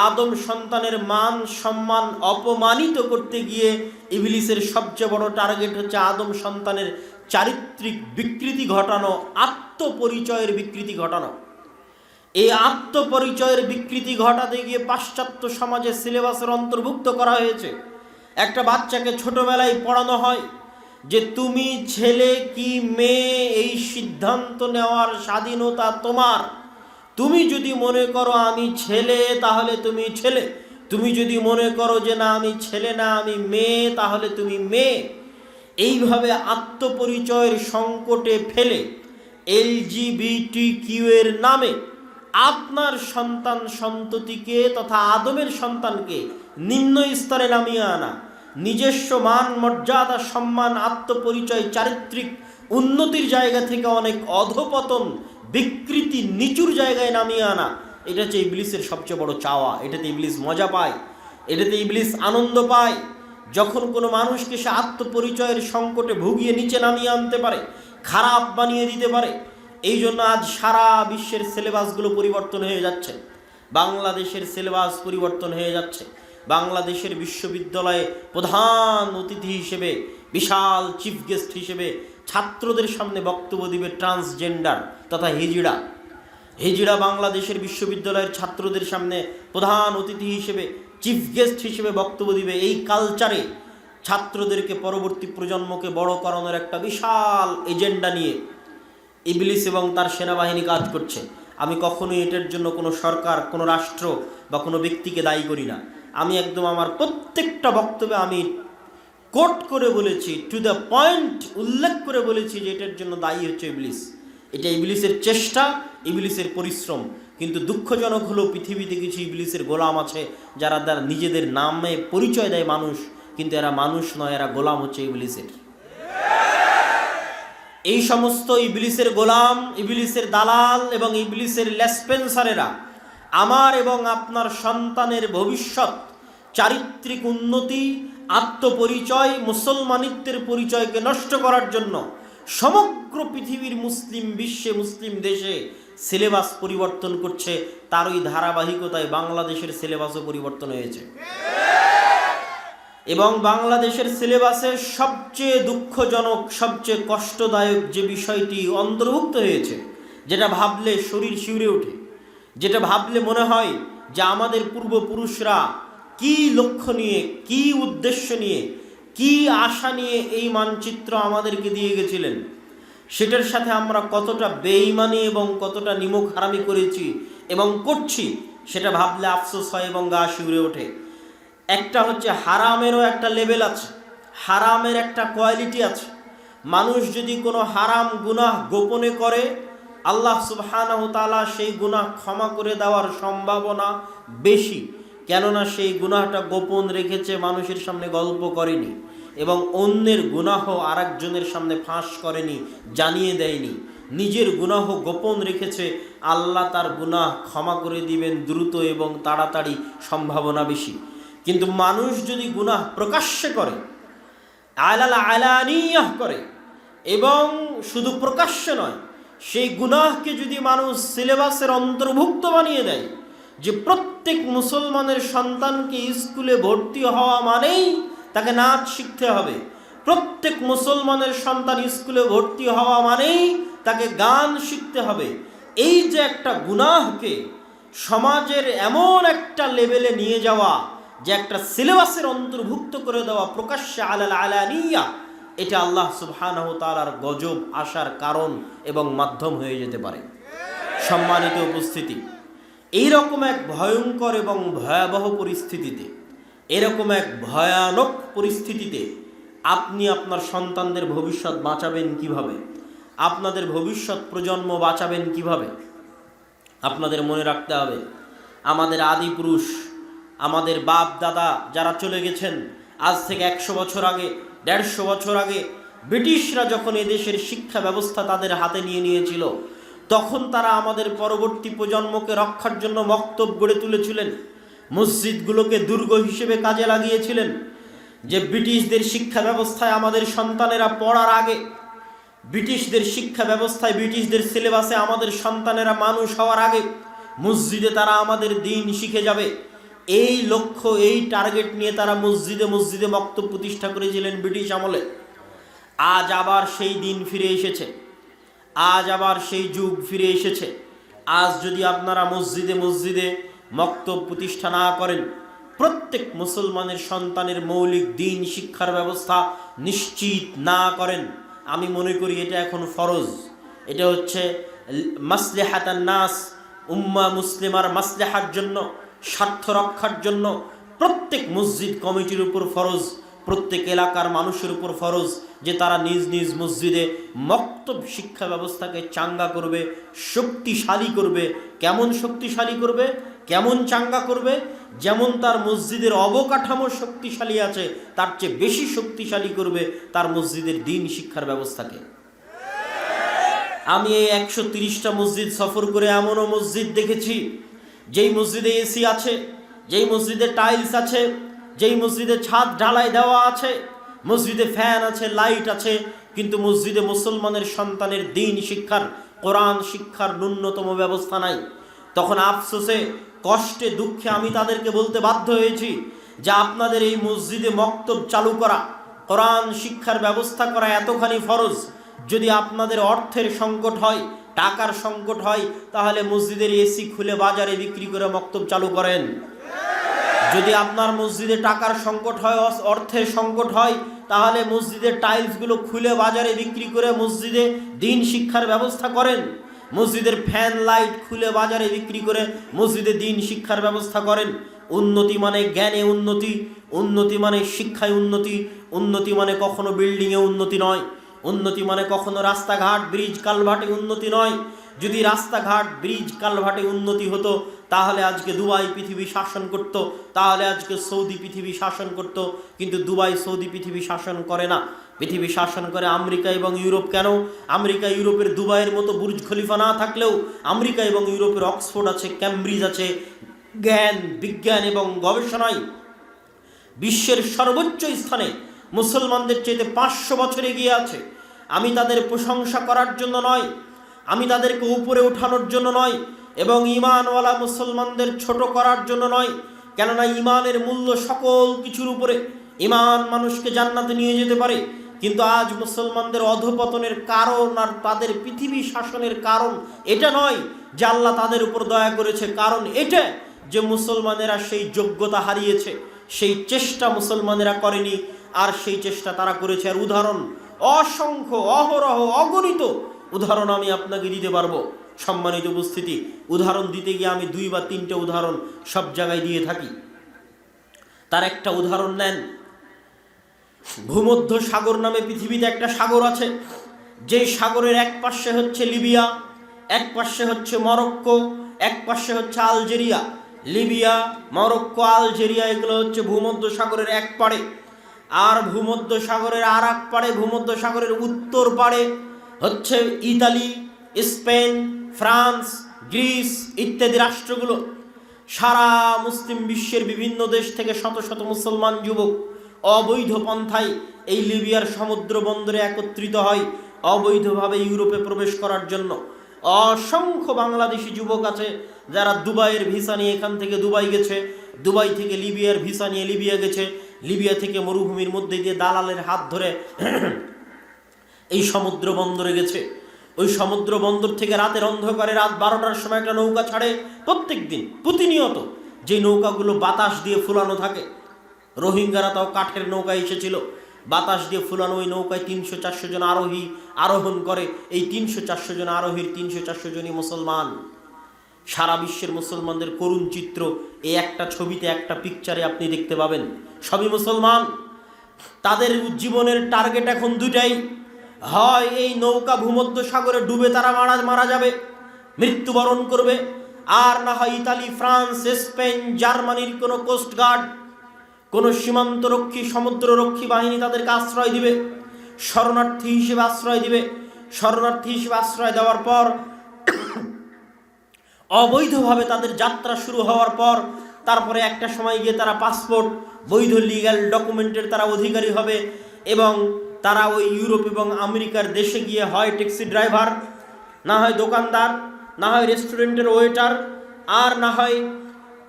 আদম সন্তানের মান সম্মান অপমানিত করতে গিয়ে ইবলিসের সবচেয়ে বড় টার্গেট হচ্ছে আদম সন্তানের চারিত্রিক বিকৃতি ঘটানো, আত্মপরিচয়ের বিকৃতি ঘটানো। এই আত্মপরিচয়ের বিকৃতি ঘটাতে গিয়ে পাশ্চাত্য সমাজে সিলেবাসের অন্তর্ভুক্ত করা হয়েছে। একটা বাচ্চাকে ছোটবেলায় পড়ানো হয় যে তুমি ছেলে কি মেয়ে এই সিদ্ধান্ত নেওয়ার স্বাধীনতা তোমার। তুমি যদি মনে করো আমি ছেলে তাহলে তুমি ছেলে, তুমি যদি মনে করো যে না আমি ছেলে না আমি মেয়ে তাহলে তুমি মেয়ে। এইভাবে আত্মপরিচয়ের সংকটে ফেলে LGBTQ এর নামে আপনার সন্তান সন্ততিকে তথা আদমের সন্তানকে নিম্ন স্তরে নামিয়ে আনা, নিজস্ব মান মর্যাদা সম্মান আত্মপরিচয় চারিত্রিক উন্নতির জায়গা থেকে অনেক অধপতন বিকৃতি নিচুর জায়গায় নামিয়ে আনা, এটা হচ্ছে ইবলিসের সবচেয়ে বড় চাওয়া। এটাতে ইবলিস মজা পায়, এটাতে ইবলিস আনন্দ পায়। যখন কোনো মানুষকে সে আত্মপরিচয়ের সংকটে ভুগিয়ে নিচে নামিয়ে আনতে পারে, খারাপ বানিয়ে দিতে পারে। এই জন্য আজ সারা বিশ্বের সিলেবাসগুলো পরিবর্তন হয়ে যাচ্ছে, বাংলাদেশের সিলেবাস পরিবর্তন হয়ে যাচ্ছে। বাংলাদেশের বিশ্ববিদ্যালয়ে প্রধান অতিথি হিসেবে, বিশাল চিফ গেস্ট হিসেবে ছাত্রদের সামনে বক্তব্য দিবে ট্রান্সজেন্ডার তথা হিজড়া। হিজড়া বাংলাদেশের বিশ্ববিদ্যালয়ের ছাত্রদের সামনে প্রধান অতিথি হিসেবে, চিফ গেস্ট হিসেবে বক্তব্য দিবে। এই কালচারে ছাত্রদেরকে, পরবর্তী প্রজন্মকে বড় করানোর একটা বিশাল এজেন্ডা নিয়ে ইবলিস এবং তার সেনাবাহিনী কাজ করছে। আমি কখনোই এটার জন্য কোনো সরকার, কোনো রাষ্ট্র বা কোনো ব্যক্তিকে দায়ী করি না। আমি একদম আমার প্রত্যেকটা বক্তব্যে আমি কোট করে বলেছি, টু দ্য পয়েন্ট উল্লেখ করে বলেছি যে এটার জন্য দায়ী হচ্ছে ইবলিস। এটা ইবলিসের চেষ্টা, ইবলিসের পরিশ্রম। কিন্তু দুঃখজনক হলো পৃথিবীতে কিছু ইবলিসের গোলাম আছে যারা নিজেদের নামে পরিচয় দেয় মানুষ, কিন্তু এরা মানুষ নয়, এরা গোলাম হচ্ছে ইবলিসের। এই সমস্ত ইবলিসের গোলাম, ইবলিসের দালাল এবং ইবলিসের লেসপেন্সারেরা আমার এবং আপনার সন্তানের ভবিষ্যৎ, চারিত্রিক উন্নতি, আত্মপরিচয়, মুসলমানিত্বের পরিচয়কে নষ্ট করার জন্য সমগ্র পৃথিবীর মুসলিম বিশ্বে, মুসলিম দেশে সিলেবাস পরিবর্তন করছে। তারই ধারাবাহিকতায় বাংলাদেশের সিলেবাসও পরিবর্তন হয়েছে এবং বাংলাদেশের সিলেবাসে সবচেয়ে দুঃখজনক, সবচেয়ে কষ্টদায়ক যে বিষয়টি অন্তর্ভুক্ত হয়েছে, যেটা ভাবলে শরীর শিউরে ওঠে, যেটা ভাবলে মনে হয় যে আমাদের পূর্বপুরুষরা কি লক্ষ্য নিয়ে, কি উদ্দেশ্য নিয়ে, কি আশা নিয়ে এই মানচিত্র আমাদেরকে দিয়ে গেছিলেন, সেটার সাথে আমরা কতটা বেঈমানি এবং কতটা নিমক হারামি করেছি এবং করছি, সেটা ভাবলে আফসোস হয় এবং গা শিউরে ওঠে। একটা হচ্ছে হারামেরও একটা লেভেল আছে, হারামের একটা কোয়ালিটি আছে। মানুষ যদি কোনো হারাম গুনাহ গোপনে করে, আল্লাহ সুবহানাহু তাআলা সেই গুনাহ ক্ষমা করে দেওয়ার সম্ভাবনা বেশি, কেননা সেই গুনাহটা গোপন রেখেছে, মানুষের সামনে গল্প করেনি এবং অন্যের গুনাহ আরেকজনের সামনে ফাঁস করেনি, জানিয়ে দেয়নি। নিজের গুনাহ গোপন রেখেছে, আল্লাহ তার গুনাহ ক্ষমা করে দিবেন দ্রুত এবং তাড়াতাড়ি, সম্ভাবনা বেশি। কিন্তু মানুষ যদি গুনাহ প্রকাশ্যে করে, আলানিয়াহ করে, এবং শুধু প্রকাশ্যে নয়, সেই গুনাহকে যদি মানুষ সিলেবাসের অন্তর্ভুক্ত বানিয়ে দেয় যে প্রত্যেক মুসলমানের সন্তানকে স্কুলে ভর্তি হওয়া মানেই তাকে নাচ শিখতে হবে, প্রত্যেক মুসলমানের সন্তান স্কুলে ভর্তি হওয়া মানেই তাকে গান শিখতে হবে, এই যে একটা গুনাহকে সমাজের এমন একটা লেভেলে নিয়ে যাওয়া যে একটা সিলেবাসের অন্তর্ভুক্ত করে দেওয়া প্রকাশ্যে আলানিয়া, এটা আল্লাহ সুবহানাহু তাআলার গজব আসার কারণ এবং মাধ্যম হয়ে যেতে পারে। সম্মানিত উপস্থিতি, এইরকম এক ভয়ঙ্কর এবং ভয়াবহ পরিস্থিতিতে, এরকম এক ভয়ানক পরিস্থিতিতে আপনি আপনার সন্তানদের ভবিষ্যৎ বাঁচাবেন কিভাবে? আপনাদের ভবিষ্যৎ প্রজন্ম বাঁচাবেন কিভাবে? আপনাদের মনে রাখতে হবে, আমাদের আদি পুরুষ, আমাদের বাপ দাদা যারা চলে গেছেন আজ থেকে 100 বছর আগে, 150 বছর আগে, ব্রিটিশরা যখন এদেশের শিক্ষা ব্যবস্থা তাদের হাতে নিয়ে নিয়েছিল, তখন তারা আমাদের পরবর্তী প্রজন্মকে রক্ষার জন্য মক্তব গড়ে তুলেছিলেন, মসজিদগুলোকে দুর্গ হিসেবে কাজে লাগিয়েছিলেন। যে ব্রিটিশদের শিক্ষা ব্যবস্থায় আমাদের সন্তানেরা পড়ার আগে, ব্রিটিশদের শিক্ষা ব্যবস্থায়, ব্রিটিশদের সিলেবাসে আমাদের সন্তানেরা মানুষ হওয়ার আগে মসজিদে তারা আমাদের দ্বীন শিখে যাবে, এই লক্ষ্য, এই টার্গেট নিয়ে তারা মসজিদে মসজিদে মক্তব প্রতিষ্ঠা করেছিলেন ব্রিটিশ আমলে। আজ আবার সেই দিন ফিরে এসেছে, আজ আবার সেই যুগ ফিরে এসেছে। আজ যদি আপনারা মসজিদে মসজিদে মক্তব প্রতিষ্ঠা না করেন, প্রত্যেক মুসলমানের সন্তানের মৌলিক দ্বীন শিক্ষার ব্যবস্থা নিশ্চিত না করেন, আমি মনে করি এটা এখন ফরজ। এটা হচ্ছে মাসলিহাতান নাস, উম্মাহ মুসলিমার মাসলিহার জন্য, স্বার্থ রক্ষার জন্য প্রত্যেক মসজিদ কমিটির উপর ফরজ, প্রত্যেক এলাকার মানুষের উপর ফরজ যে তারা নিজ নিজ মসজিদে মক্তব শিক্ষা ব্যবস্থাকে চাঙ্গা করবে, শক্তিশালী করবে। কেমন শক্তিশালী করবে, কেমন চাঙ্গা করবে? যেমন তার মসজিদের অবকাঠামো শক্তিশালী আছে, তার চেয়ে বেশি শক্তিশালী করবে তার মসজিদের দ্বীন শিক্ষার ব্যবস্থাকে। আমি এই 130টা মসজিদ সফর করে এমনও মসজিদ দেখেছি যেই মসজিদে এসি আছে, যেই মসজিদে টাইলস আছে, যেই মসজিদে ছাদ ঢালাই দেওয়া আছে, মসজিদে ফ্যান আছে, লাইট আছে, কিন্তু মসজিদে মুসলমানের সন্তানের দ্বীন শিক্ষার, কোরআন শিক্ষার ন্যূনতম ব্যবস্থা নাই। তখন আফসোসে, কষ্টে, দুঃখে আমি তাদেরকে বলতে বাধ্য হয়েছি যে আপনাদের এই মসজিদে মক্তব চালু করা, কোরআন শিক্ষার ব্যবস্থা করা এতখানি ফরজ। যদি আপনাদের অর্থের সংকট হয়, টাকার সংকট হয়, তাহলে মসজিদের এসি খুলে বাজারে বিক্রি করে মক্তব চালু করেন। যদি আপনার মসজিদে টাকার সংকট হয়, অর্থের সংকট হয়, তাহলে মসজিদের টাইলসগুলো খুলে বাজারে বিক্রি করে মসজিদে দ্বীন শিক্ষার ব্যবস্থা করেন। মসজিদের ফ্যান লাইট খুলে বাজারে বিক্রি করে মসজিদে দ্বীন শিক্ষার ব্যবস্থা করেন। উন্নতি মানে জ্ঞানে উন্নতি, উন্নতি মানে শিক্ষায় উন্নতি, উন্নতি মানে কখনো বিল্ডিংয়ে উন্নতি নয়, উন্নতি মানে কখনো রাস্তাঘাট ব্রিজ কালভার্টে উন্নতি নয়। যদি রাস্তাঘাট ব্রিজ কালভার্টে উন্নতি হতো তাহলে আজকে দুবাই পৃথিবী শাসন করত, তাহলে আজকে সৌদি পৃথিবী শাসন করত। কিন্তু দুবাই সৌদি পৃথিবী শাসন করে না, পৃথিবী শাসন করে আমেরিকা এবং ইউরোপ। কেন? আমেরিকা ইউরোপের দুবাইয়ের মতো বুর্জ খলিফা না থাকলেও আমেরিকা এবং ইউরোপের অক্সফোর্ড আছে, ক্যামব্রিজ আছে, জ্ঞান বিজ্ঞান এবং গবেষণায় বিশ্বের সর্বোচ্চ স্থানে মুসলমানদের চাইতে 500 বছর এগিয়ে আছে। আমি তাদের প্রশংসা করার জন্য নয়, আমি তাদেরকে উপরে ওঠানোর জন্য নয়, এবং ঈমানওয়ালা মুসলমানদের ছোট করার জন্য নয়। কেননা ঈমানের মূল্য সকল কিছুর উপরে। ঈমান মানুষকে জান্নাতে নিয়ে যেতে পারে, কিন্তু আজ মুসলমানদের অধঃপতনের কারণ আর তাদের পৃথিবী শাসনের কারণ এটা নয় যে আল্লাহ তাদের উপর দয়া করেছে, কারণ এটা যে মুসলমানেরা সেই যোগ্যতা হারিয়েছে, সেই চেষ্টা মুসলমানেরা করেনি, আর সেই চেষ্টা তারা করেছে। আর উদাহরণ অসংখ্য, অহরহ, অগণিত উদাহরণ আমি আপনাকে দিতে পারবো। সম্মানিত উপস্থিতি, উদাহরণ দিতে গিয়ে আমি 2 বা 3টে উদাহরণ সব জায়গায় দিয়ে থাকি। তার একটা উদাহরণ নেন, ভূমধ্য সাগর নামে পৃথিবীতে একটা সাগর আছে, যেই সাগরের এক পাশে হচ্ছে লিবিয়া, এক পাশে হচ্ছে মরক্কো, এক পাশে হচ্ছে আলজেরিয়া। লিবিয়া, মরক্কো, আলজেরিয়া এগুলো হচ্ছে ভূমধ্য সাগরের এক পাড়ে। আর ভূমধ্য সাগরের আর এক পাড়ে, ভূমধ্য সাগরের উত্তর পাড়ে হচ্ছে ইতালি, স্পেন, ফ্রান্স, গ্রিস ইত্যাদি রাষ্ট্রগুলো। সারা মুসলিম বিশ্বের বিভিন্ন দেশ থেকে শত শত মুসলমান যুবক অবৈধ পন্থায় এই লিবিয়ার সমুদ্র বন্দরে একত্রিত হয় অবৈধভাবে ইউরোপে প্রবেশ করার জন্য। অসংখ্য বাংলাদেশি যুবক আছে যারা দুবাইয়ের ভিসা নিয়ে এখান থেকে দুবাই গেছে, দুবাই থেকে লিবিয়ার ভিসা নিয়ে লিবিয়া গেছে, লিবিয়া থেকে মরুভূমির মধ্যে দিয়ে দালালের হাত ধরে এই সমুদ্র বন্দরে গেছে। ওই সমুদ্র বন্দর থেকে রাতের অন্ধকারে রাত 12টার সময় একটা নৌকা ছাড়ে প্রত্যেক দিন, প্রতিনিয়ত। যে নৌকাগুলো বাতাস দিয়ে ফুলানো থাকে, রোহিঙ্গারা তাও কাঠের নৌকা এসেছিল, বাতাস দিয়ে ফুলানো ওই নৌকায় 300-400 জন আরোহী আরোহণ করে। এই 300-400 জন আরোহীর 300-400 জনই মুসলমান। সারা বিশ্বের মুসলমানদের করুণ চিত্র এই একটা ছবিতে, একটা পিকচারে আপনি দেখতে পাবেন। সবই মুসলমান, তাদের জীবনের টার্গেট এখন দুটাই, হয় এই নৌকা ভূমধ্য সাগরে ডুবে তারা মারা যাবে, মৃত্যুবরণ করবে, আর না হয় ইতালি, ফ্রান্স, স্পেন, জার্মানির কোনো কোস্টগার্ড, কোনো সীমান্তরক্ষী, সমুদ্ররক্ষী বাহিনী তাদেরকে আশ্রয় দিবে, শরণার্থী হিসেবে আশ্রয় দিবে। শরণার্থী হিসেবে আশ্রয় দেওয়ার পর অবৈধভাবে তাদের যাত্রা শুরু হওয়ার পর তারপরে একটা সময় গিয়ে তারা পাসপোর্ট, বৈধ লিগ্যাল ডকুমেন্টের তারা অধিকারী হবে, এবং তারা ওই ইউরোপ এবং আমেরিকার দেশে গিয়ে হয় ট্যাক্সি ড্রাইভার, না হয় দোকানদার, না হয় রেস্টুরেন্টের ওয়েটার, আর না হয়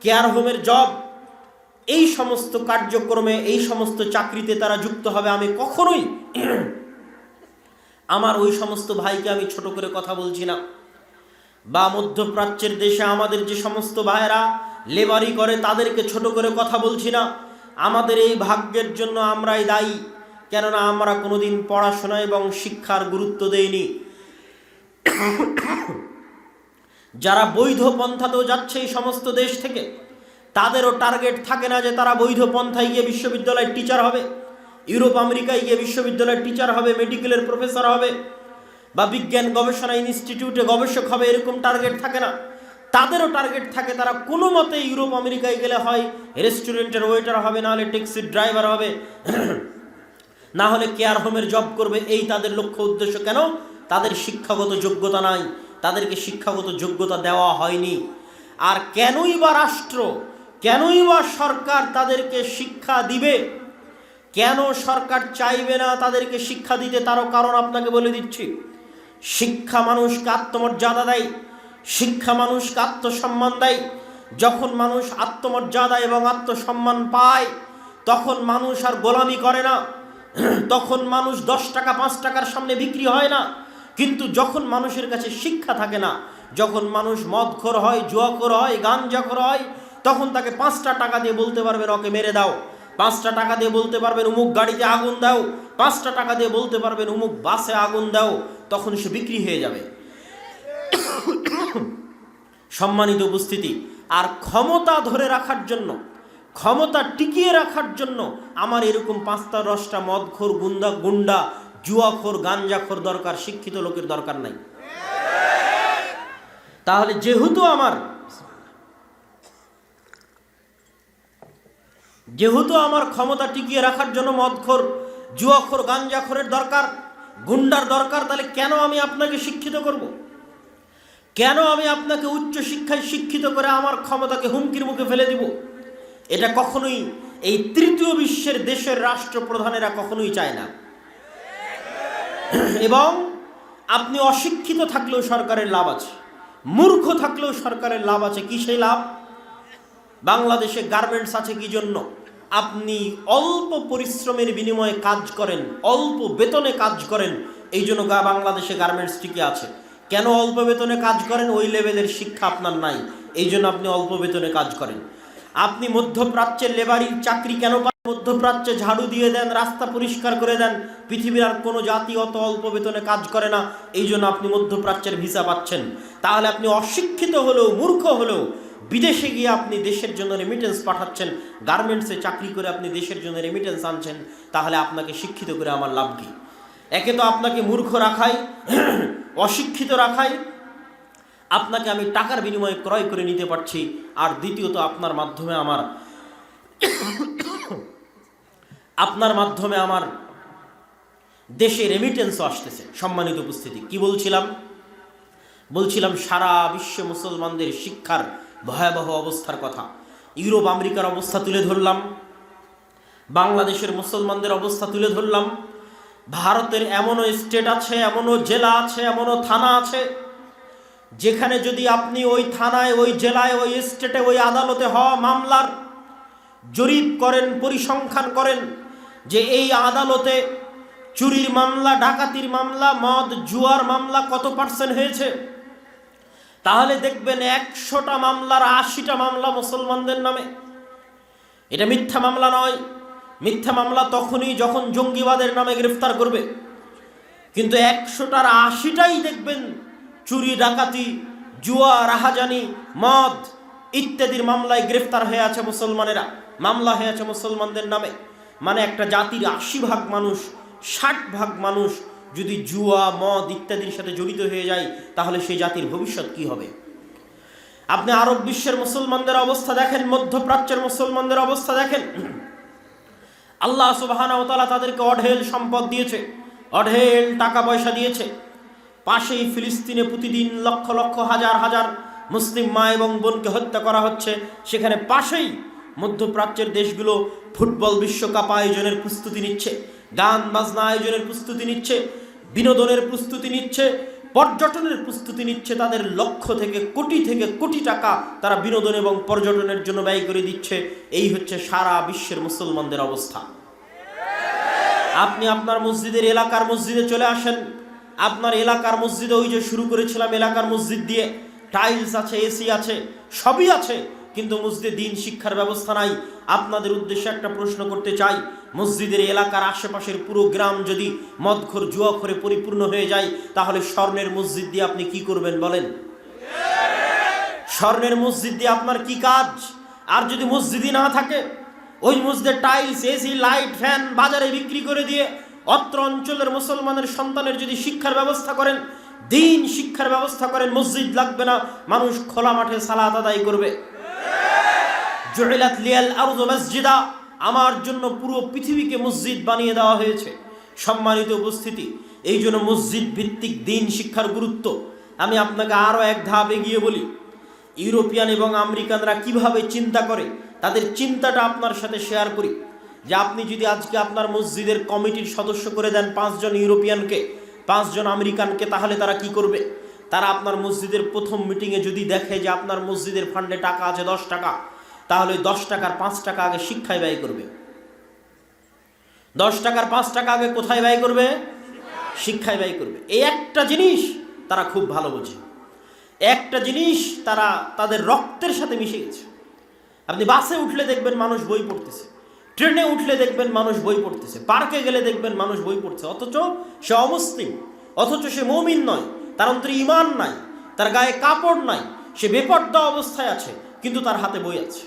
কেয়ার হোমের জব, এই সমস্ত কার্যক্রমে, এই সমস্ত চাকরিতে তারা যুক্ত হবে। আমি কখনোই আমার ওই সমস্ত ভাইকে আমি ছোট করে কথা বলছি না, বা মধ্যপ্রাচ্যের দেশে আমাদের যে সমস্ত ভাইয়েরা লেবারি করে তাদেরকে ছোট করে কথা বলছি না। আমাদের এই ভাগ্যের জন্য আমরাই দায়ী, কেননা আমরা কোনোদিন পড়াশোনা এবং শিক্ষার গুরুত্ব দেইনি। যারা বৈধ পন্থাতেও যাচ্ছে এই সমস্ত দেশ থেকে, তাদেরও টার্গেট থাকে না যে তারা বৈধ পন্থায় গিয়ে বিশ্ববিদ্যালয়ের টিচার হবে, ইউরোপ আমেরিকায় গিয়ে বিশ্ববিদ্যালয়ের টিচার হবে, মেডিকেলের প্রফেসর হবে, বা বিজ্ঞান গবেষণা ইনস্টিটিউটে গবেষক হবে, এরকম টার্গেট থাকে না। তাদেরও টার্গেট থাকে তারা কোনো মতে ইউরোপ আমেরিকায় গেলে হয় রেস্টুরেন্টের ওয়েটার হবে, না হলে ট্যাক্সির ড্রাইভার হবে, না হলে কেয়ার হোমের জব করবে। এই তাদের লক্ষ্য উদ্দেশ্য। কেন? তাদের শিক্ষাগত যোগ্যতা নাই, তাদেরকে শিক্ষাগত যোগ্যতা দেওয়া হয়নি। আর কেনই বা রাষ্ট্র, কেনই বা সরকার তাদেরকে শিক্ষা দিবে? কেন সরকার চাইবে না তাদেরকে শিক্ষা দিতে? তারও কারণ আপনাকে বলে দিচ্ছি। শিক্ষা মানুষকে আত্মমর্যাদা দেয়, শিক্ষা মানুষকে আত্মসম্মান দেয়। যখন মানুষ আত্মমর্যাদা এবং আত্মসম্মান পায়, তখন মানুষ আর গোলামি করে না, তখন মানুষ 10 টাকা 5 টাকার সামনে বিক্রি হয় না। কিন্তু যখন মানুষের কাছে শিক্ষা থাকে না, যখন মানুষ মদখোর হয়, জুয়াখোর হয়, গাঞ্জাখোর হয়, তখন তাকে 5টা টাকা দিয়ে বলতে পারবেন ওকে মেরে দাও, 5টা টাকা দিয়ে বলতে পারবেন অমুক গাড়িতে আগুন দাও, 5টা টাকা দিয়ে বলতে পারবেন অমুক বাসে আগুন দাও, তখন সে বিক্রি হয়ে যাবে। সম্মানিত উপস্থিতি, আর ক্ষমতা ধরে রাখার জন্য, ক্ষমতা টিকিয়ে রাখার জন্য আমার এরকম 5টা 10টা মদখোর, গুন্ডা, জুয়াখোর, গাঞ্জাখোর দরকার, শিক্ষিত লোকের দরকার নাই। তাহলে যেহেতু আমার ক্ষমতা টিকিয়ে রাখার জন্য মদখোর, জুয়াখোর, গাঞ্জাখোরের দরকার, গুন্ডার দরকার, তাহলে কেন আমি আপনাকে শিক্ষিত করব? কেন আমি আপনাকে উচ্চ শিক্ষায় শিক্ষিত করে আমার ক্ষমতাকে হুমকির মুখে ফেলে দিব? এটা কখনোই এই তৃতীয় বিশ্বের দেশের রাষ্ট্রপ্রধানেরা কখনোই চায় না। এবং আপনি অশিক্ষিত থাকলেও সরকারের লাভ আছে, মূর্খ থাকলেও সরকারের লাভ আছে। কি সেই লাভ? বাংলাদেশে গার্মেন্টস আছে কি জন্য? আপনি অল্প পরিশ্রমের বিনিময়ে কাজ করেন, অল্প বেতনে কাজ করেন, এই জন্য বাংলাদেশে গার্মেন্টস টিকে আছে। কেন অল্প বেতনে কাজ করেন? ওই লেভেলের শিক্ষা আপনার নাই, এই জন্য আপনি অল্প বেতনে কাজ করেন। আপনি মধ্যপ্রাচ্যের লেবারির চাকরি কেন পান? মধ্যপ্রাচ্যে ঝাড়ু দিয়ে দেন, রাস্তা পরিষ্কার করে দেন। পৃথিবীর আর কোনো জাতি অত অল্প বেতনে কাজ করে না, এই জন্য আপনি মধ্যপ্রাচ্যের ভিসা পাচ্ছেন। তাহলে আপনি অশিক্ষিত হলেও, মূর্খ হলেও বিদেশে গিয়ে আপনি দেশের জন্য রেমিটেন্স পাঠাচ্ছেন, গার্মেন্টসে চাকরি করে আপনি দেশের জন্য রেমিটেন্স আনছেন। তাহলে আপনাকে শিক্ষিত করে আমার লাভ কি? একে তো আপনাকে মূর্খ রাখাই, অশিক্ষিত রাখাই, আপনাকে আমি টাকার বিনিময়ে ক্রয় করে নিতে পারছি, আর দ্বিতীয়ত আপনার মাধ্যমে আমার দেশে রেমিটেন্সও আসতেছে। সম্মানিত উপস্থিতি, কি বলছিলাম সারা বিশ্বে মুসলমানদের শিক্ষার ভয়াবহ অবস্থার কথা। ইউরোপ আমেরিকার অবস্থা তুলে ধরলাম, বাংলাদেশের মুসলমানদের অবস্থা তুলে ধরলাম। ভারতের এমনও স্টেট আছে, এমনও জেলা আছে, এমনও থানা আছে, যেখানে যদি আপনি ওই থানায়, ওই জেলায়, ওই স্টেটে, ওই আদালতে হওয়া মামলার জরিপ করেন, পরিসংখ্যান করেন যে এই আদালতে চুরির মামলা, ডাকাতির মামলা, মদ জুয়ার মামলা কত % হয়েছে, তাহলে দেখবেন 100টা মামলার 80টা মামলা মুসলমানদের নামে। এটা মিথ্যা মামলা নয়। মিথ্যা মামলা তখনই যখন জঙ্গিবাদের নামে গ্রেফতার করবে, কিন্তু 100টার 80টাই দেখবেন চুরি, ডাকাতি, জুয়া, রাহাজানি, মদ ইত্যাদির মামলায় গ্রেফতার হয়ে আছে মুসলমানেরা, মামলা হয়ে আছে মুসলমানদের নামে। মানে একটা জাতির 80% মানুষ, 60% মানুষ যদি জুয়া, মদ ইত্যাদির সাথে জড়িত হয়ে যায়, তাহলে সেই জাতির ভবিষ্যৎ কি হবে? আপনি আরব বিশ্বের মুসলমানদের অবস্থা দেখেন, মধ্যপ্রাচ্যের মুসলমানদের অবস্থা দেখেন। আল্লাহ সুবহানাহু ওয়া তাআলা তাদেরকে অঢেল সম্পদ দিয়েছে, অঢেল টাকা পয়সা দিয়েছে। পাশেই ফিলিস্তিনে প্রতিদিন লক্ষ লক্ষ, হাজার হাজার মুসলিম মা এবং বোনকে হত্যা করা হচ্ছে। সেখানে পাশেই মধ্যপ্রাচ্যের দেশগুলো ফুটবল বিশ্বকাপ আয়োজনের প্রস্তুতি নিচ্ছে, গান বাজনা আয়োজনের প্রস্তুতি নিচ্ছে, বিনোদনের প্রস্তুতি নিচ্ছে, পর্যটনের প্রস্তুতি নিচ্ছে। তাদের লক্ষ থেকে কোটি টাকা তারা বিনোদন এবং পর্যটনের জন্য ব্যয় করে দিচ্ছে। এই হচ্ছে সারা বিশ্বের মুসলমানদের অবস্থা। আপনি আপনার মসজিদের এলাকার মসজিদে চলে আসেন। আপনার এলাকার মসজিদে, ওই যে শুরু করেছিলাম এলাকার মসজিদ দিয়ে, টাইলস আছে, এসি আছে, সবই আছে, কিন্তু মসজিদে দিন শিক্ষার ব্যবস্থা নাই। আপনাদের উদ্দেশ্যে একটা প্রশ্ন করতে চাই, মসজিদের এলাকার আশেপাশের পুরো গ্রাম যদি মদখোর, জুয়াখোরে পরিপূর্ণ হয়ে যায়, তাহলে স্বর্ণের মসজিদ দিয়ে আপনি কি করবেন বলেন? স্বর্ণের মসজিদ দিয়ে আপনার কি কাজ? আর যদি মসজিদই না থাকে, ওই মসজিদের টাইলস, এসি, লাইট, ফ্যান বাজারে বিক্রি করে দিয়ে অত্র অঞ্চলের মুসলমানের সন্তানের যদি শিক্ষার ব্যবস্থা করেন, দিন শিক্ষার ব্যবস্থা করেন, মসজিদ লাগবে না, মানুষ খোলা মাঠে সালাত আদায় করবে। জুইলাত লিয়াল আরযু মাসজিদা, আমার জন্য পুরো পৃথিবীকে মসজিদ বানিয়ে দেওয়া হয়েছে। সম্মানিত উপস্থিতি, এই জন্য মসজিদ ভিত্তিক দিন শিক্ষার গুরুত্ব। আমি আপনাকে আরও এক ধাপ এগিয়ে বলি, ইউরোপিয়ান এবং আমেরিকানরা কিভাবে চিন্তা করে, তাদের চিন্তাটা আপনার সাথে শেয়ার করি। যে আপনি যদি আজকে আপনার মসজিদের কমিটির সদস্য করে দেন 5 জন ইউরোপিয়ানকে, 5 জন আমেরিকানকে, তাহলে তারা কি করবে? তারা আপনার মসজিদের প্রথম মিটিংয়ে যদি দেখে যে আপনার মসজিদের ফান্ডে টাকা আছে 10 টাকা, তাহলে 10 টাকার 5 টাকা আগে শিক্ষায় ব্যয় করবে। 10 টাকার 5 টাকা আগে কোথায় ব্যয় করবে? শিক্ষায় ব্যয় করবে। এই একটা জিনিস তারা খুব ভালো বোঝে, একটা জিনিস তারা তাদের রক্তের সাথে মিশে গেছে। আপনি বাসে উঠলে দেখবেন মানুষ বই পড়তেছে, ট্রেনে উঠলে দেখবেন মানুষ বই পড়তেছে, পার্কে গেলে দেখবেন মানুষ বই পড়ছে, অথচ সে অমুসলিম, অথচ সে মুমিন নয়, তার অন্তরে ঈমান নাই, তার গায়ে কাপড় নাই, সে বেপর্দা অবস্থায় আছে, কিন্তু তার হাতে বই আছে।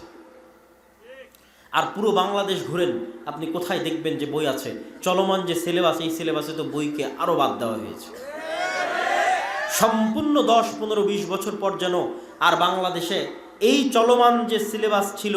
আর পুরো বাংলাদেশ ঘুরেন, আপনি কোথায় দেখবেন যে বই আছে? চলমান যে সিলেবাস, এই সিলেবাসে তো বইকে আরো বাদ দেওয়া হয়েছে। সম্পূর্ণ 10, 15, 20 বছর পর যেন আর বাংলাদেশে এই চলমান যে সিলেবাস ছিল,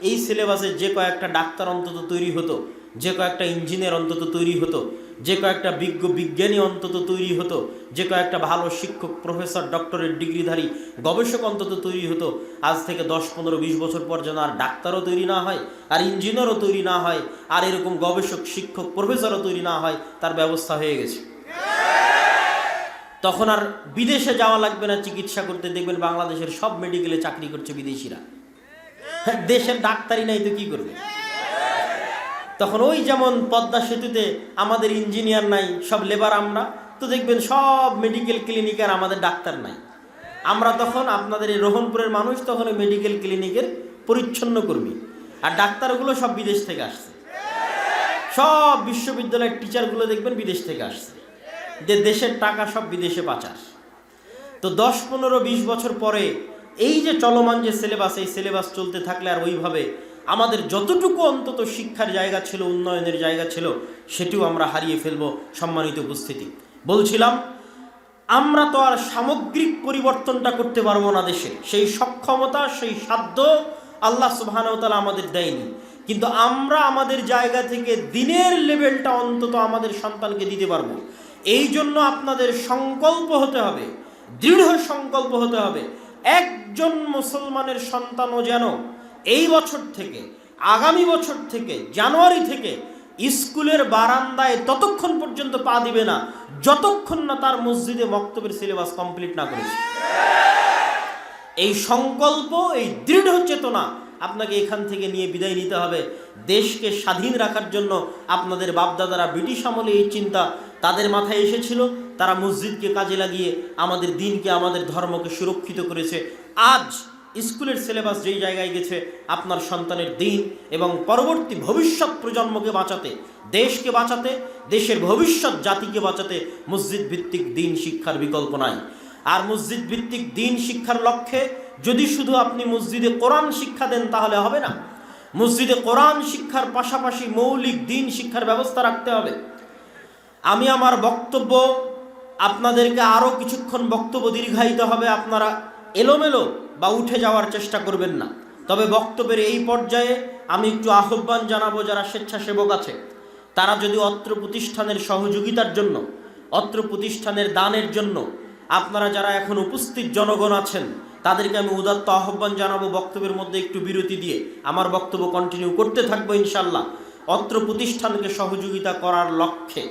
এই সিলেবাসে যে কয়েকটা ডাক্তার অন্তত তৈরি হতো, যে কয়েকটা ইঞ্জিনিয়ার অন্তত তৈরি হতো, যে কয়েকটা বিজ্ঞানী অন্তত তৈরি হতো, যে কয়েকটা ভালো শিক্ষক, প্রফেসর, ডক্টরেট ডিগ্রিধারী গবেষক অন্তত তৈরি হতো, আজ থেকে 10, 15, 20 বছর পর যেন আর ডাক্তারও তৈরি না হয়, আর ইঞ্জিনিয়ারও তৈরি না হয়, আর এরকম গবেষক, শিক্ষক, প্রফেসরও তৈরি না হয়, তার ব্যবস্থা হয়ে গেছে। তখন আর বিদেশে যাওয়া লাগবে না চিকিৎসা করতে। দেখবেন বাংলাদেশের সব মেডিকেলে চাকরি করছে বিদেশিরা। দেশের ডাক্তারই নাই তো কি করবে? তখন ওই যেমন পদ্মা সেতুতে আমাদের ইঞ্জিনিয়ার নাই, সব লেবার আমরা, তো দেখবেন সব মেডিকেল ক্লিনিকের আমাদের ডাক্তার নাই। আমরা তখন আপনাদের এই রোহনপুরের মানুষ তখন ওই মেডিকেল ক্লিনিকের পরিচ্ছন্ন কর্মী, আর ডাক্তারগুলো সব বিদেশ থেকে আসছে। সব বিশ্ববিদ্যালয়ের টিচারগুলো দেখবেন বিদেশ থেকে আসছে, যে দেশের টাকা সব বিদেশে পাচার। তো 10, 15, 20 বছর পরে এই যে চলমান যে সিলেবাস, এই সিলেবাস চলতে থাকলে আর ওইভাবে আমাদের যতটুকু অন্তত শিক্ষার জায়গা ছিল, উন্নয়নের জায়গা ছিল, সেটিও আমরা হারিয়ে ফেলব। সম্মানিত উপস্থিতি, বলছিলাম আমরা তো আর সামগ্রিক পরিবর্তনটা করতে পারবো না। দেশে সেই সক্ষমতা, সেই সাধ্য আল্লাহ সুবহানাহু ওয়া তাআলা আমাদের দেয়নি, কিন্তু আমরা আমাদের জায়গা থেকে দিনের লেভেলটা অন্তত আমাদের সন্তানকে দিতে পারবো। এই জন্য আপনাদের সংকল্প হতে হবে, দৃঢ় সংকল্প হতে হবে, একজন মুসলমানের সন্তানও যেন এই বছর থেকে, আগামী বছর থেকে, জানুয়ারি থেকে স্কুলের বারান্দায় ততক্ষণ পর্যন্ত পা দিবে না যতক্ষণ না তার মসজিদে মক্তবের সিলেবাস কমপ্লিট না করেছে। এই সংকল্প, এই দৃঢ় চেতনা আপনাকে এখান থেকে নিয়ে বিদায় নিতে হবে। দেশকে স্বাধীন রাখার জন্য আপনাদের বাপদাদারা ব্রিটিশ আমলে এই চিন্তা তাদের মাথায় এসেছিল, তারা মসজিদকে কাজে লাগিয়ে আমাদের দিনকে, আমাদের ধর্মকে সুরক্ষিত করেছে। আজ স্কুলের সিলেবাস যেই জায়গায় গেছে, আপনার সন্তানের দিন এবং পরবর্তী ভবিষ্যৎ প্রজন্মকে বাঁচাতে, দেশকে বাঁচাতে, দেশের ভবিষ্যৎ জাতিকে বাঁচাতে মসজিদ ভিত্তিক দিন শিক্ষার বিকল্প নাই। আর মসজিদ ভিত্তিক দিন শিক্ষার লক্ষ্যে যদি শুধু আপনি মসজিদে কোরআন শিক্ষা দেন তাহলে হবে না। মসজিদে কোরআন শিক্ষার পাশাপাশি মৌলিক দিন শিক্ষার ব্যবস্থা রাখতে হবে। আমি আমার বক্তব্য আপনাদেরকে আরও কিছুক্ষণ বক্তব্য দীর্ঘায়িত হবে, আপনারা এলোমেলো বা উঠে যাওয়ার চেষ্টা করবেন না। তবে বক্তব্যের এই পর্যায়ে আমি একটু আহ্বান জানাবো, যারা স্বেচ্ছাসেবক আছে তারা যদি অত্র প্রতিষ্ঠানের সহযোগিতার জন্য, অত্র প্রতিষ্ঠানের দানের জন্য, আপনারা যারা এখন উপস্থিত জনগণ আছেন তাদেরকে আমি উদাত্ত আহ্বান জানাবো বক্তব্যের মধ্যে একটু বিরতি দিয়ে আমার বক্তব্য কন্টিনিউ করতে থাকবো ইনশাল্লাহ, অত্র প্রতিষ্ঠানকে সহযোগিতা করার লক্ষ্যে।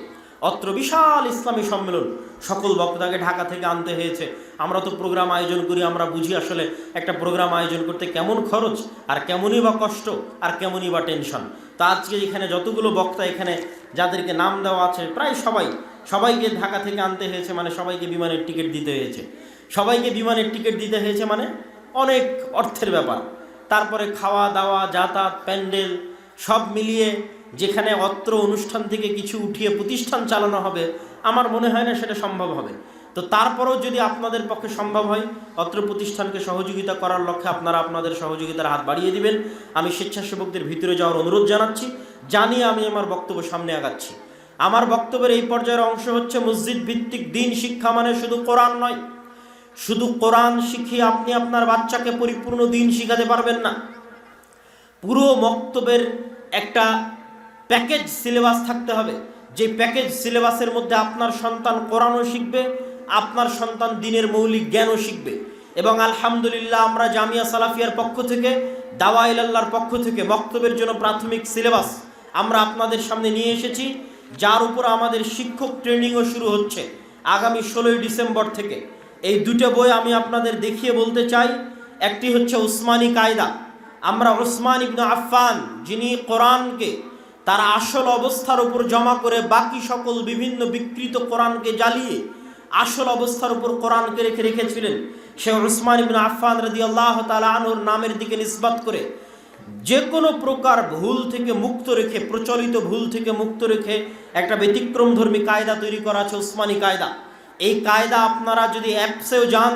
অত্র বিশাল ইসলামী সম্মেলন, সকল বক্তাকে ঢাকা থেকে আনতে হয়েছে। আমরা তো প্রোগ্রাম আয়োজন করি, আমরা বুঝি আসলে একটা প্রোগ্রাম আয়োজন করতে কেমন খরচ, আর কেমনই বা কষ্ট, আর কেমনই বা টেনশন। তো আজকে এখানে যতগুলো বক্তা এখানে যাদেরকে নাম দেওয়া আছে প্রায় সবাইকে ঢাকা থেকে আনতে হয়েছে, মানে সবাইকে বিমানের টিকিট দিতে হয়েছে। সবাইকে বিমানের টিকিট দিতে হয়েছে মানে অনেক অর্থের ব্যাপার। তারপরে খাওয়া দাওয়া, যাতায়াত, প্যান্ডেল সব মিলিয়ে যেখানে অত্র অনুষ্ঠান থেকে কিছু উঠিয়ে প্রতিষ্ঠান চালানো হবে, আমার মনে হয় না সেটা সম্ভব হবে। তো তারপরেও যদি আপনাদের পক্ষে সম্ভব হয় অত্র প্রতিষ্ঠানকে সহযোগিতা করার লক্ষ্যে আপনারা আপনাদের সহযোগিতার হাত বাড়িয়ে দিবেন। আমি স্বেচ্ছাসেবকদের ভিতরে যাওয়ার অনুরোধ জানাচ্ছি, জানিয়ে আমি আমার বক্তব্য সামনে আগাচ্ছি। আমার বক্তব্যের এই পর্যায়ের অংশ হচ্ছে মসজিদ ভিত্তিক দিন শিক্ষা মানে শুধু কোরআন নয়। শুধু কোরআন শিখিয়ে আপনি আপনার বাচ্চাকে পরিপূর্ণ দিন শিখাতে পারবেন না। পুরো বক্তব্যের একটা প্যাকেজ সিলেবাস থাকতে হবে, যে প্যাকেজ সিলেবাসের মধ্যে আপনার সন্তান কোরআনও শিখবে, আপনার সন্তান দিনের মৌলিক জ্ঞানও শিখবে। এবং আলহামদুলিল্লাহ আমরা জামিয়া সালাফিয়ার পক্ষ থেকে, দাওয়া ইলাল্লাহর পক্ষ থেকে বক্তব্যের জন্য প্রাথমিক সিলেবাস আমরা আপনাদের সামনে নিয়ে এসেছি, যার উপর আমাদের শিক্ষক ট্রেনিংও শুরু হচ্ছে আগামী 16ই ডিসেম্বর থেকে। এই দুটো বই আমি আপনাদের দেখিয়ে বলতে চাই। একটি হচ্ছে উসমানী কায়দা। আমরা উসমান ইবনে আফফান, যিনি কোরআনকে তার আসল অবস্থার উপর জমা করে বাকি সকল বিভিন্ন বিকৃত কোরআনকে জ্বালিয়ে আসল অবস্থার উপর কোরআনকে রেখেছিলেন, সে উসমান ইবনে আফফান রাদিয়াল্লাহু তাআলা আনহুর নামের দিকে নিসবত করে যে কোনো প্রকার ভুল থেকে মুক্ত রেখে, প্রচলিত ভুল থেকে মুক্ত রেখে একটা ব্যতিক্রমধর্মী কায়দা তৈরি করা আছে উসমানী কায়দা। এই কায়দা আপনারা যদি অ্যাপসেও যান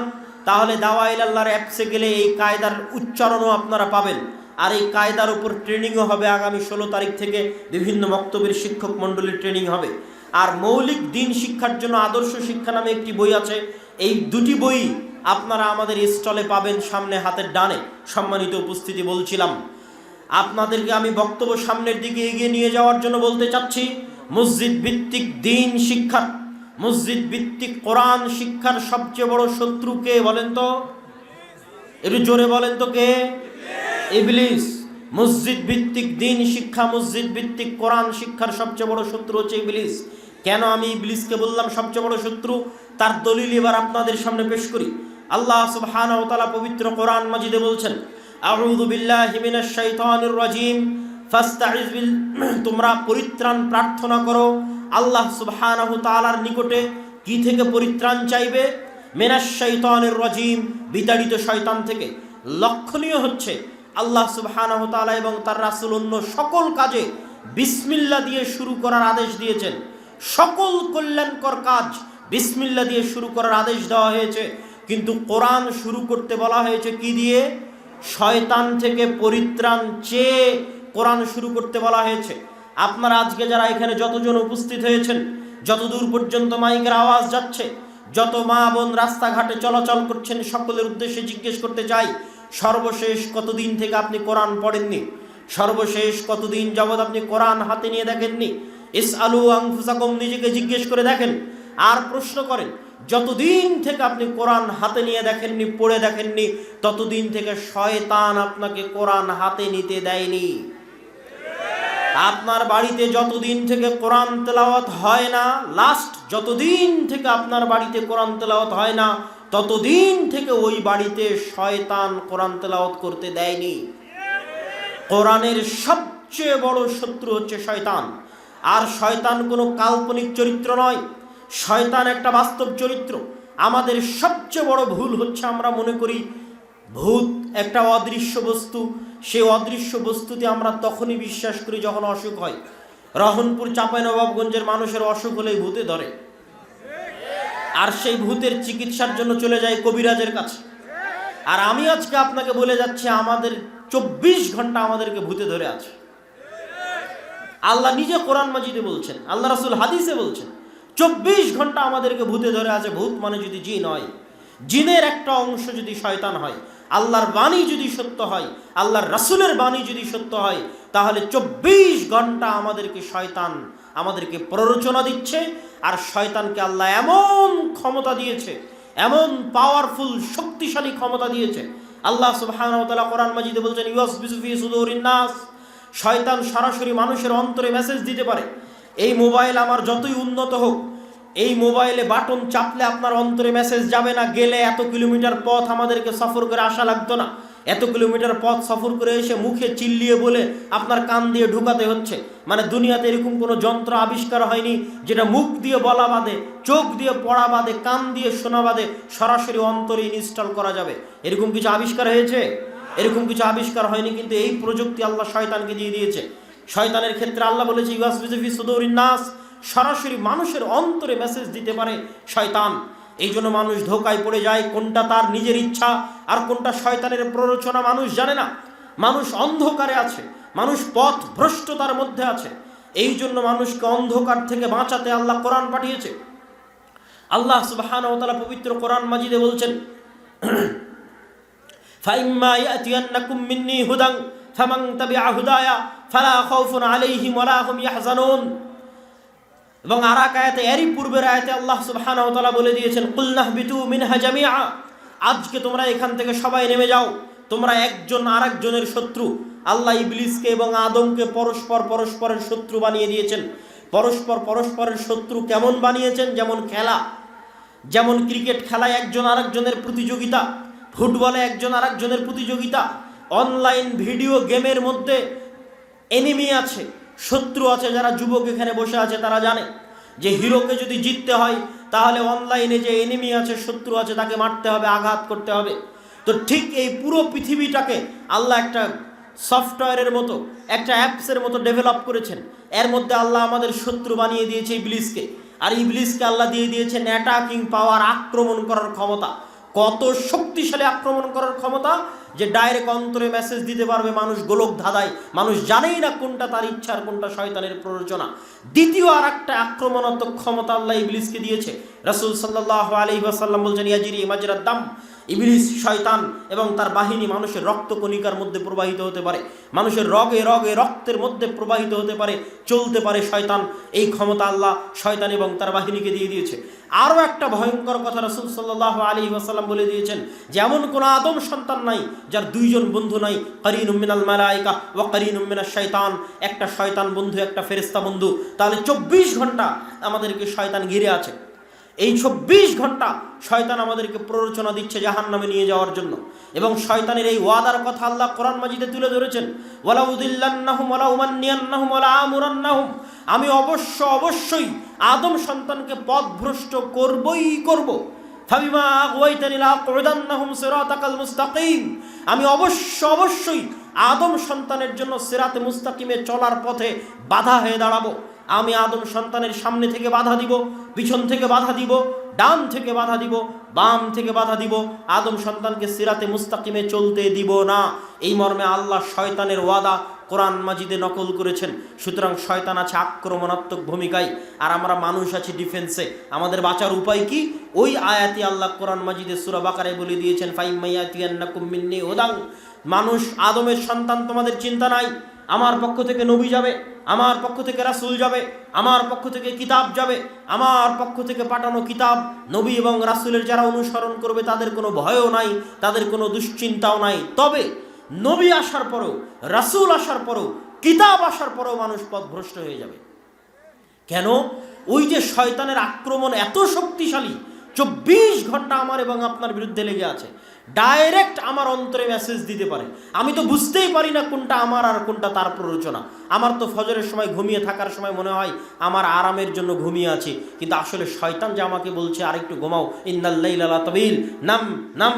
তাহলে দাওয়া ইলাল্লাহর অ্যাপসে গেলে এই কায়দার উচ্চারণও আপনারা পাবেন। আর এই কায়দার উপর ট্রেনিংও হবে আগামী 16 তারিখ থেকে, বিভিন্ন বক্তব্যের শিক্ষক মণ্ডলীর ট্রেনিং হবে। আর মৌলিক দিন শিক্ষার জন্য আদর্শ শিক্ষা নামে একটি বই আছে। এই দুটি বই আপনারা আমাদের স্টলে পাবেন, সামনে হাতের ডানে। সম্মানিত উপস্থিতি, বলছিলাম আপনাদেরকে আমি বক্তব্য সামনের দিকে এগিয়ে নিয়ে যাওয়ার জন্য বলতে চাচ্ছি, মসজিদ ভিত্তিক দিন শিক্ষা, মসজিদ ভিত্তিক কোরআন শিক্ষার সবচেয়ে বড় শত্রু কে বলেন তো? একটু জোরে বলেন তো কে? ইবলিস। মসজিদ ভিত্তিক দিন শিক্ষা, মসজিদ ভিত্তিক কোরআন শিক্ষার সবচেয়ে বড় শত্রু হচ্ছে ইবলিস। কেন আমি ইবলিসকে বললাম সবচেয়ে বড় শত্রু, তার দলিল এবার আপনাদের সামনে পেশ করি। আল্লাহ সুবহানাহু ওয়া তাআলা পবিত্র কোরআন মাজিদে বলছেন, আউযু বিল্লাহি মিনাশ শাইতানির রাজিম ফাস্তাইজ বিল, তোমরা পরিত্রাণ প্রার্থনা করো আল্লাহ সুবহানাহু তাআলার নিকটে। কি থেকে পরিত্রাণ চাইবে? মিনাশ শাইতানির রাজিম, বিতাড়িত শয়তান থেকে। লক্ষণীয় হচ্ছে আল্লাহ সুবহানাহু তাআলা এবং তার রাসূল অন্য সকল কাজে বিসমিল্লাহ দিয়ে শুরু করার আদেশ দিয়েছেন। সকল কল্যাণকর কাজ বিসমিল্লাহ দিয়ে শুরু করার আদেশ দেওয়া হয়েছে, কিন্তু কোরআন শুরু করতে বলা হয়েছে কি দিয়ে? শয়তান থেকে পরিত্রাণ চেয়ে কোরআন শুরু করতে বলা হয়েছে। আপনারা আজকে যারা এখানে যতজন উপস্থিত হয়েছেন, যত দূর পর্যন্ত মাইকের আওয়াজ যাচ্ছে, যত মা বোন রাস্তাঘাটে চলাচল করছেন, সকলের উদ্দেশ্যে জিজ্ঞেস করতে চাই, সর্বশেষ কতদিন থেকে আপনি কোরআন পড়েননি? সর্বশেষ কতদিন যাবৎ আপনি কোরআন হাতে নিয়ে দেখেননি? ইসআলু আনফুসাকুম, নিজেকে জিজ্ঞেস করে দেখেন। আর প্রশ্ন করেন, যতদিন থেকে আপনি কোরআন হাতে নিয়ে দেখেননি, পড়ে দেখেননি, ততদিন থেকে শয়তান আপনাকে কোরআন হাতে নিতে দেয়নি। আপনার বাড়িতে যতদিন থেকে কোরআন তেলাওয়াত হয় না, লাস্ট যতদিন থেকে আপনার বাড়িতে কোরআন তেলাওয়াত হয় না, ততদিন থেকে ওই বাড়িতে শয়তান কোরআন তেলাওয়াত করতে দেয়নি। কোরআনের সবচেয়ে বড় শত্রু হচ্ছে শয়তান। আর শয়তান কোনো কাল্পনিক চরিত্র নয়, শয়তান একটা বাস্তব চরিত্র। আমাদের সবচেয়ে বড় ভুল হচ্ছে আমরা মনে করি ভূত একটা অদৃশ্য বস্তু, সেই অদৃশ্য বস্তুতে আমরা তখনই বিশ্বাস করি যখন অসুখ হয়। রহনপুর চাঁপাইনবাবগঞ্জের মানুষের অসুখ হলেই ভূতে ধরে। আর সেই ভূতের চিকিৎসার জন্য চলে যায় কবিরাজের কাছে। আর আমি আজকে আপনাকে বলে যাচ্ছি, আমাদের 24 ঘন্টা আমাদেরকে ভূতে ধরে আছে। আল্লাহ নিজে কোরআন মাজিদে বলছেন, আল্লাহ রাসূল হাদিসে বলছেন, 24 ঘন্টা আমাদেরকে ভূতে ধরে আছে। ভূত মানে যদি জিন হয়, জিনের একটা অংশ যদি শয়তান হয়, আল্লাহর বাণী যদি সত্য হয়, আল্লাহর রাসূলের বাণী যদি সত্য হয়, তাহলে 24 ঘন্টা আমাদেরকে শয়তান আমাদেরকে প্ররোচনা দিচ্ছে। আর শয়তানকে আল্লাহ এমন ক্ষমতা দিয়েছে, এমন পাওয়ারফুল শক্তিশালী ক্ষমতা দিয়েছে। আল্লাহ সুবহানাহু ওয়া তাআলা কোরআন মাজিদে বলছেন, ইউসবিসু ফি সুদুরিন নাস, শয়তান সরাসরি মানুষের অন্তরে মেসেজ দিতে পারে। এই মোবাইল আমার যতই উন্নত হোক, এই মোবাইলে বাটন চাপলে আপনার অন্তরে মেসেজ যাবে না। গেলে এত কিলোমিটার পথ আমাদেরকে সফর করে আসা লাগতো না, এত কিলোমিটার পথ সফর করে এসে মুখে চিল্লিয়ে বলে আপনার কান দিয়ে ঢুকাতে হচ্ছে। মানে দুনিয়াতে এরকম কোনো যন্ত্র আবিষ্কার হয়নি যেটা মুখ দিয়ে বলা বাদে, চোখ দিয়ে পড়া বাদে, কান দিয়ে শোনা বাদে সরাসরি অন্তরে ইনস্টল করা যাবে। এরকম কিছু আবিষ্কার হয়েছে? এরকম কিছু আবিষ্কার হয়নি, কিন্তু এই প্রযুক্তি আল্লাহ শয়তানকে দিয়ে দিয়েছে। শয়তানের ক্ষেত্রে আল্লাহ বলেছে, ইউসবিসু ফি সুদুরিন নাস, সরাসরি মানুষের অন্তরে মেসেজ দিতে পারে শয়তান। এই জন্য মানুষ ধোকায় পড়ে যায়, কোনটা তার নিজের ইচ্ছা আর কোনটা শয়তানের প্ররোচনা মানুষ জানে না। মানুষ অন্ধকারে আছে, মানুষ পথ ভ্রষ্টতার মধ্যে আছে। এই জন্য মানুষকে অন্ধকার থেকে বাঁচাতে আল্লাহ কোরআন পাঠিয়েছে। আল্লাহ সুবহানাহু ওয়া তাআলা পবিত্র কোরআন মাজিদে বলছেন, ফাইম্মা ইয়াতিয়ান্নাকুম মিন্নী হুদান ফামান তাবিআ হুদায়া ফালা খাউফুন আলাইহিম ওয়ালা হুম ইয়াহজানুন। এবং আর এক আয়াতে, এরই পূর্বের আয়াতে আল্লাহ সুবহানাহু ওয়া তাআলা বলে দিয়েছেন, কুল নাহবিতু মিনহা জামিআ, আজকে তোমরা এখান থেকে সবাই নেমে যাও, তোমরা একজন আরেকজনের শত্রু। আল্লাহ ইবলিসকে এবং আদমকে পরস্পরের শত্রু বানিয়ে দিয়েছেন। পরস্পরের শত্রু কেমন বানিয়েছেন? যেমন খেলা, যেমন ক্রিকেট খেলায় একজন আরেকজনের প্রতিযোগিতা, ফুটবলে একজন আরেকজনের প্রতিযোগিতা, অনলাইন ভিডিও গেমের মধ্যে এনিমি আছে, শত্রু আছে। যারা যুবক এখানে বসে আছে তারা জানে যে হিরোকে যদি জিততে হয় তাহলে অনলাইনে যে এনিমি আছে, শত্রু আছে, তাকে মারতে হবে, আঘাত করতে হবে। তো ঠিক এই পুরো পৃথিবীটাকে আল্লাহ একটা সফটওয়্যারের মতো, একটা অ্যাপসের মতো ডেভেলপ করেছেন। এর মধ্যে আল্লাহ আমাদের শত্রু বানিয়ে দিয়েছে ইবলিসকে। আর ইবলিসকে আল্লাহ দিয়ে দিয়েছেন অ্যাটাকিং পাওয়ার, আক্রমণ করার ক্ষমতা। কত শক্তিশালী আক্রমণ করার ক্ষমতা যে ডাইরেক্ট অন্তরে মেসেজ দিতে পারবে। মানুষ গোলক ধাঁধায়, মানুষ জানেই না কোনটা তার ইচ্ছার, কোনটা শয়তানের প্ররোচনা। দ্বিতীয় আর একটা আক্রমণাত্মক ক্ষমতা আল্লাহ ইবলিসকে দিয়েছে। রাসূল সাল্লাল্লাহু আলাইহি ওয়াসাল্লাম বলছেন, ইয়াজরি মাজরাদ দাম, ইবলিস শয়তান এবং তার বাহিনী মানুষের রক্তকণিকার মধ্যে প্রবাহিত হতে পারে, মানুষের রগে রগে রক্তের মধ্যে প্রবাহিত হতে পারে, চলতে পারে শয়তান। এই ক্ষমতা আল্লাহ শয়তান এবং তার বাহিনীকে দিয়ে দিয়েছে। আরও একটা ভয়ঙ্কর কথা রাসূল সাল্লাল্লাহু আলাইহি ওয়াসাল্লাম বলে দিয়েছেন, যেমন কোনো আদম সন্তান নাই যার দুইজন বন্ধু নাই, কারিনুম মিনাল মালায়েকা ওয়া কারিনুম মিনাশ শয়তান, একটা শয়তান বন্ধু, একটা ফেরেশতা বন্ধু। তাহলে 24 ঘন্টা আমাদেরকে শয়তান ঘিরে আছে। এই 24 ঘন্টা শয়তান আমাদেরকে প্ররোচনা দিচ্ছে জাহান্নামে নিয়ে যাওয়ার জন্য। এবং শয়তানের এই ওয়াদার কথা আল্লাহ কোরআন মাজিদে তুলে ধরেছেন, ওয়ালা উদিল্লান্নাহুম ওয়ালা উমান্নিয়ান্নাহুম ওয়ালা আমুরান্নাহুম, আমি অবশ্যই আদম সন্তানকে পথভ্রষ্ট করবই করব। ফাবিমা আগওয়াইতানি লাআকুদান্নাহুম সিরাতাকাল মুস্তাকিম, আমি অবশ্যই আদম সন্তানের জন্য সিরাতে মুস্তাকিমে চলার পথে বাধা হয়ে দাঁড়াবো। আমি আদম সন্তানের সামনে থেকে বাধা দিব, পিছন থেকে বাধা দিব, ডান থেকে বাধা দিব, বাম থেকে বাধা দিব, আদম সন্তানকে সিরাতে মুস্তাকিমে চলতে দিব না। এই মর্মে আল্লাহ শয়তানের ওয়াদা কোরআন মাজিদে নকল করেছেন। সুতরাং শয়তান আছে আক্রমণাত্মক ভূমিকায়, আর আমরা মানুষ আছি ডিফেন্সে। আমাদের বাঁচার উপায় কি? ওই আয়াতি আল্লাহ কোরআন মাজিদে সূরা বাকারায় বলে দিয়েছেন, ফাইম্মায়াতিয়ান্নাকুম মিন্নী হুদান, মানুষ আদমের সন্তান, তোমাদের চিন্তা নাই, আমার পক্ষ থেকে নবী যাবে, আমার পক্ষ থেকে রাসূল যাবে, আমার পক্ষ থেকে কিতাব যাবে, আমার পক্ষ থেকে পাঠানো কিতাব, নবী এবং রাসূলের যারা অনুসরণ করবে তাদের কোনো ভয়ও নাই, তাদের কোনো দুশ্চিন্তাও নাই। তবে নবী আসার পরেও, রাসূল আসার পরেও, কিতাব আসার পরেও মানুষ পথভ্রষ্ট হয়ে যাবে। কেন? ওই যে শয়তানের আক্রমণ এত শক্তিশালী, 24 ঘন্টা আমার এবং আপনার বিরুদ্ধে লেগে আছে। ডাইরেক্ট আমার অন্তরে মেসেজ দিতে পারে, আমি তো বুঝতেই পারি না কোনটা আমার আর কোনটা তার প্ররোচনা। আমার তো ফজরের সময় ঘুমিয়ে থাকার সময় মনে হয় আমার আরামের জন্য ঘুমিয়ে আছি, কিন্তু আসলে শয়তান যে আমাকে বলছে আরেকটু ঘুমাও, ইন্নাল লাইলা লাতাবিল, নাম নাম,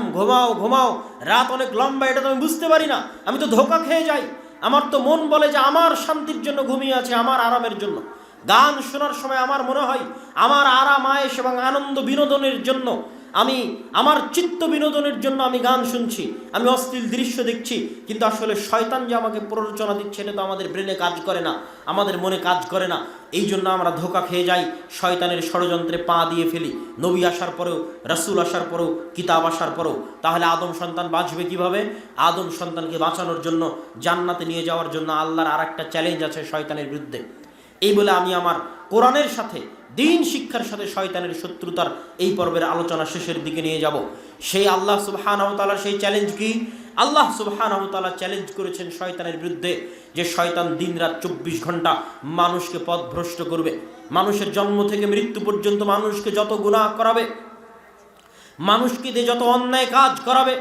ঘুমাও, রাত অনেক লম্বা, এটা তো আমি বুঝতে পারি না। আমি তো ধোঁকা খেয়ে যাই। আমার তো মন বলে যে আমার শান্তির জন্য ঘুমিয়ে আছে, আমার আরামের জন্য। গান শোনার সময় আমার মনে হয় আমার আরাম আয়েশ এবং আনন্দ বিনোদনের জন্য আমি আমার চিত্ত বিনোদনের জন্য আমি গান শুনছি, আমি অশ্লীল দৃশ্য দেখছি, কিন্তু আসলে শয়তান যে আমাকে প্ররোচনা দিচ্ছে এটা তো আমাদের ব্রেনে কাজ করে না, আমাদের মনে কাজ করে না। এই জন্য আমরা ধোঁকা খেয়ে যাই, শয়তানের ষড়যন্ত্রে পা দিয়ে ফেলি। নবী আসার পরেও, রাসূল আসার পরেও, কিতাব আসার পরেও, তাহলে আদম সন্তান বাঁচবে কিভাবে? আদম সন্তানকে বাঁচানোর জন্য, জান্নাতে নিয়ে যাওয়ার জন্য আল্লাহর আর একটা চ্যালেঞ্জ আছে শয়তানের বিরুদ্ধে। এই বলে আমি আমার কোরআনের সাথে, দিন শিক্ষার সাথে শয়তানের শত্রুতার এই পর্বের আলোচনা শেষের দিকে নিয়ে যাব। সেই আল্লাহ সুবহানাহু ওয়া তাআলার সেই চ্যালেঞ্জ কি? আল্লাহ সুবহানাহু ওয়া তাআলা চ্যালেঞ্জ করেছেন শয়তানের বিরুদ্ধে যে শয়তান দিনরাত 24 ঘন্টা মানুষকে পথভ্রষ্ট করবে, মানুষের জন্ম থেকে মৃত্যু পর্যন্ত মানুষকে যত গুনাহ করাবে, মানুষকে দিয়ে যত অন্যায় কাজ করাবে।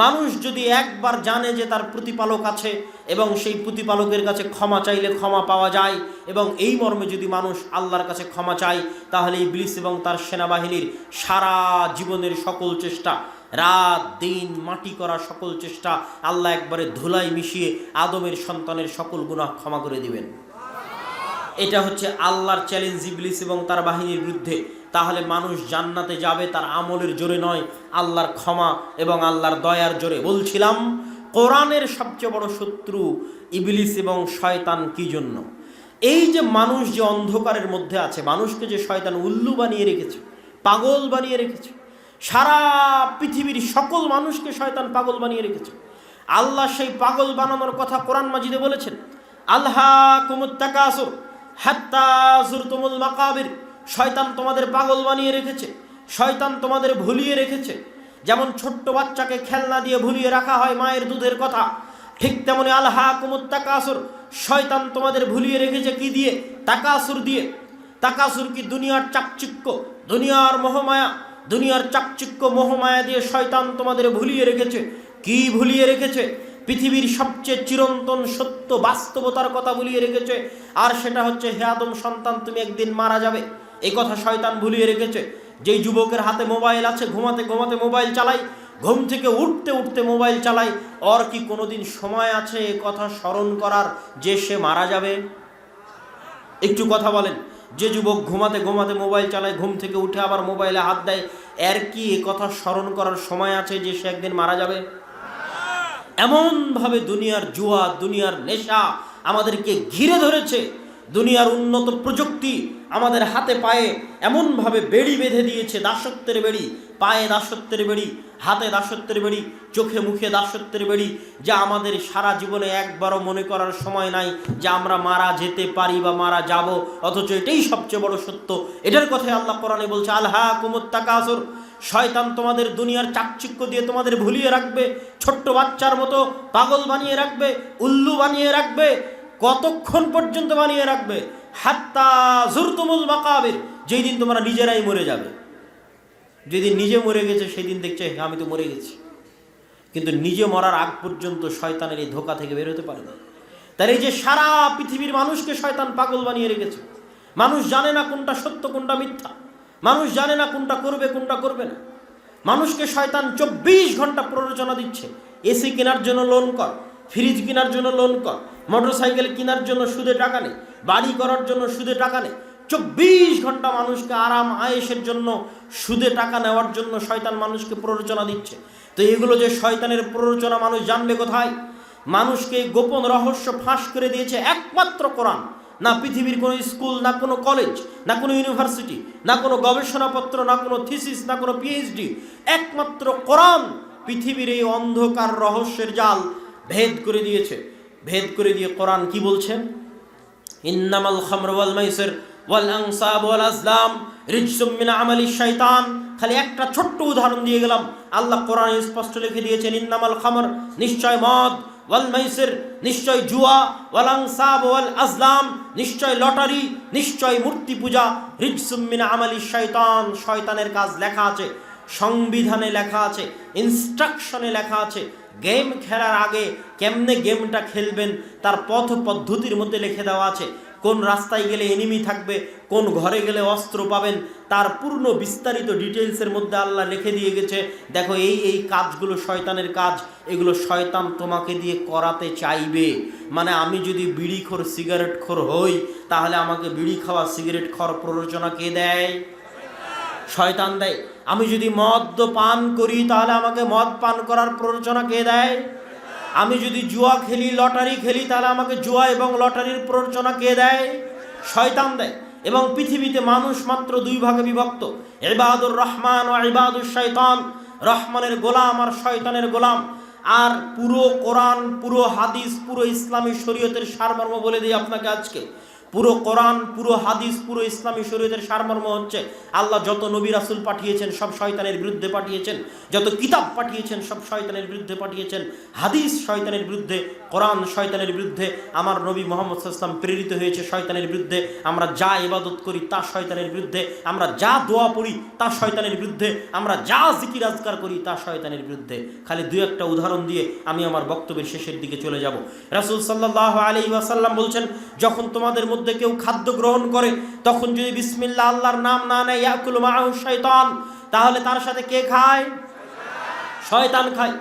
মানুষ যদি একবার জানে যে তার প্রতিপালক আছে এবং সেই প্রতিপালকের কাছে ক্ষমা চাইলে ক্ষমা পাওয়া যায়, এবং এই মর্মে যদি মানুষ আল্লাহর কাছে ক্ষমা চায়, তাহলে ইবলিস এবং তার সেনাবাহিনীর সারা জীবনের সকল চেষ্টা, রাত দিন মাটি করা সকল চেষ্টা, আল্লাহ একবারে ধুলাই মিশিয়ে আদমের সন্তানের সকল গুনাহ ক্ষমা করে দিবেন। এটা হচ্ছে আল্লাহর চ্যালেঞ্জ ইবলিস এবং তার বাহিনীর বিরুদ্ধে। তাহলে মানুষ জান্নাতে যাবে তার আমলের জোরে নয়, আল্লাহর ক্ষমা এবং আল্লাহর দয়ার জোরে। বলছিলাম কোরআনের সবচেয়ে বড় শত্রু ইবলিস এবং শয়তান কি জন্য? এই যে মানুষ যে অন্ধকারের মধ্যে আছে, মানুষকে যে শয়তান উল্লু বানিয়ে রেখেছে, পাগল বানিয়ে রেখেছে, সারা পৃথিবীর সকল মানুষকে শয়তান পাগল বানিয়ে রেখেছে। আল্লাহ সেই পাগল বানানোর কথা কোরআন মাজিদে বলেছেন, আলহাকুমুত তাকাসুর হাত্তা যুরতুমুল মাকাবির। শয়তান তোমাদের পাগল বানিয়ে রেখেছে, শয়তান তোমাদের ভুলিয়ে রেখেছে। যেমন ছোট্ট বাচ্চাকে খেলনা দিয়ে ভুলিয়ে রাখা হয় মায়ের দুধের কথা, ঠিক তেমনি আলহাকুমুত তাকাসুর, শয়তান তোমাদের ভুলিয়ে রেখেছে কি দিয়ে? তাকাসুর দিয়ে। তাকাসুর কি? দুনিয়ার চাকচিক্য, দুনিয়ার মোহমায়া, দুনিয়ার চাকচিক্য মোহমায়া দিয়ে শয়তান তোমাদের ভুলিয়ে রেখেছে। কি ভুলিয়ে রেখেছে? পৃথিবীর সবচেয়ে চিরন্তন সত্য বাস্তবতার কথা ভুলিয়ে রেখেছে, আর সেটা হচ্ছে হে আদম সন্তান তুমি একদিন মারা যাবে। এই কথা শয়তান ভুলিয়ে রেখেছে। যেই যুবকের হাতে মোবাইল আছে, ঘুমাতে ঘুমাতে মোবাইল চালাই, ঘুম থেকে উঠতে উঠতে মোবাইল চালাই, ওর কি কোনোদিন সময় আছে এ কথা স্মরণ করার যে সে মারা যাবে? একটু কথা বলেন। যে যুবক ঘুমাতে ঘুমাতে মোবাইল চালায়, ঘুম থেকে উঠে আবার মোবাইলে হাত দেয়, এর কি এ কথা স্মরণ করার সময় আছে যে সে একদিন মারা যাবে? এমনভাবে দুনিয়ার জুয়া, দুনিয়ার নেশা আমাদেরকে ঘিরে ধরেছে, দুনিয়ার উন্নত প্রযুক্তি আমাদের হাতে পায়ে এমনভাবে বেড়ি বেঁধে দিয়েছে, দাসত্বের বেড়ি, পায়ে দাসত্বের বেড়ি, হাতে দাসত্বের বেড়ি, চোখে মুখে দাসত্বের বেড়ি, যা আমাদের সারা জীবনে একবারও মনে করার সময় নাই যে আমরা মারা যেতে পারি বা মারা যাব। অথচ এটাই সবচেয়ে বড় সত্য। এটার কথাই আল্লাহ কোরআনে বলছে, আলহাকুমুত তাকাসুর, শয়তান তোমাদের দুনিয়ার চাকচিক্য দিয়ে তোমাদের ভুলিয়ে রাখবে, ছোট্ট বাচ্চার মতো পাগল বানিয়ে রাখবে, উল্লু বানিয়ে রাখবে। কতক্ষণ পর্যন্ত বানিয়ে রাখবে? হাত্তা যুরতুমুল মাকাবির, যেই দিন তোমরা নিজেরাই মরে যাবে। যেদিন নিজে মরে গেছে সেই দিন দেখছে আমি তো মরে গেছি, কিন্তু নিজে মরার আগ পর্যন্ত শয়তানের এই ধোঁকা থেকে বের হতে পারে না। তার এই যে সারা পৃথিবীর মানুষকে শয়তান পাগল বানিয়ে রেখেছে, মানুষ জানে না কোনটা সত্য কোনটা মিথ্যা, মানুষ জানে না কোনটা করবে কোনটা করবে না। মানুষকে শয়তান 24 ঘন্টা প্ররোচনা দিচ্ছে, এসি কেনার জন্য লোন কর, ফ্রিজ কেনার জন্য লোন কর, মোটরসাইকেল কেনার জন্য সুদে টাকা নেই, বাড়ি করার জন্য সুদে টাকা নেই। 24 ঘন্টা মানুষকে আরাম আয়েশের জন্য, সুদে টাকা নেওয়ার জন্য শয়তান মানুষকে প্ররোচনা দিচ্ছে। তো এগুলো যে শয়তানের প্ররোচনা মানুষ জানবে কোথায়? মানুষকে গোপন রহস্য ফাঁস করে দিয়েছে একমাত্র কোরআন। না পৃথিবীর কোনো স্কুল, না কোনো কলেজ, না কোনো ইউনিভার্সিটি, না কোনো গবেষণাপত্র, না কোনো থিসিস, না কোনো পিএইচডি, একমাত্র কোরআন পৃথিবীর এই অন্ধকার রহস্যের জাল ভেদ করে দিয়েছে। ভেদ করে দিয়ে কোরআন কি বলছেন? ইন্নামাল খামরু ওয়াল মাইসির ওয়াল আনসাব ওয়াল আজলাম রিজসুম মিন আমালিশ শাইতান। খালি একটা ছোট্ট উদাহরণ দিয়ে গেলাম। আল্লাহ কোরআনে স্পষ্ট লিখে দিয়েছেন, ইন্নামাল খামর, নিশ্চয় মদ, ওয়াল মাইসির, নিশ্চয় জুয়া, ওয়াল আনসাব ওয়াল আজলাম, নিশ্চয় লটারি, নিশ্চয় মূর্তি পূজা, রিজসুম মিন আমালিশ শাইতান, শয়তানের কাজ লেখা আছে, সংবিধানে লেখা আছে, ইনস্ট্রাকশনে লেখা আছে। গেম খেলার আগে কেমনে গেমটা খেলবেন তার পথ পদ্ধতির মধ্যে লিখে দেওয়া আছে। কোন রাস্তায় গেলে এনিমি থাকবে, কোন ঘরে গেলে অস্ত্র পাবেন, তার পূর্ণ বিস্তারিত ডিটেলসের মধ্যে আল্লাহ রেখে দিয়ে গেছে। দেখো এই কাজগুলো শয়তানের কাজ, এগুলো শয়তান তোমাকে দিয়ে করাতে চাইবে। মানে আমি যদি বিড়িখোর সিগারেটখোর হই, তাহলে আমাকে বিড়ি খাওয়া সিগারেট খাওয়ার প্ররোচনা কে দেয়? শয়তান দেয়। আমি যদি মদ পান করি, তাহলে আমাকে মদ পান করার প্ররোচনা কে দেয়? আমি যদি জুয়া খেলি, লটারি খেলি, তাহলে আমাকে জুয়া এবং লটারির প্ররোচনা কে দেয়? শয়তান দেয়। এবং পৃথিবীতে মানুষ মাত্র দুই ভাগে বিভক্ত, ইবাদুর রহমান ও ইবাদুর শয়তান। রহমানের গোলাম আর শয়তানের গোলাম। আর পুরো কোরআন, পুরো হাদিস, পুরো ইসলামী শরীয়তের সারমর্ম বলে দিই আপনাকে আজকে। পুরো কোরআন, পুরো হাদিস, পুরো ইসলামী শরীয়তের সারমর্ম হচ্ছে, আল্লাহ যত নবী রাসূল পাঠিয়েছেন সব শয়তানের বিরুদ্ধে পাঠিয়েছেন, যত কিতাব পাঠিয়েছেন সব শয়তানের বিরুদ্ধে পাঠিয়েছেন। হাদিস শয়তানের বিরুদ্ধে, কোরআন শয়তানের বিরুদ্ধে, আমার নবী মুহাম্মদ সাল্লাল্লাহু আলাইহি ওয়াসাল্লাম প্রেরিত হয়েছে শয়তানের বিরুদ্ধে। আমরা যা ইবাদত করি তা শয়তানের বিরুদ্ধে, আমরা যা দোয়া পড়ি তা শয়তানের বিরুদ্ধে, আমরা যা জিকির আজকার করি তা শয়তানের বিরুদ্ধে। খালি দুই একটা উদাহরণ দিয়ে আমি আমার বক্তব্যের শেষের দিকে চলে যাব। রাসূল সাল্লাল্লাহু আলাইহি ওয়াসাল্লাম বলছেন, যখন তোমাদের মধ্যে কেউ খাদ্য গ্রহণ করে, তখন যদি বিসমিল্লাহ আল্লাহর নাম না নেয়, ইয়াকুলু মাআহু শাইতান, তাহলে তার সাথে কে খায়? শয়তান খায়।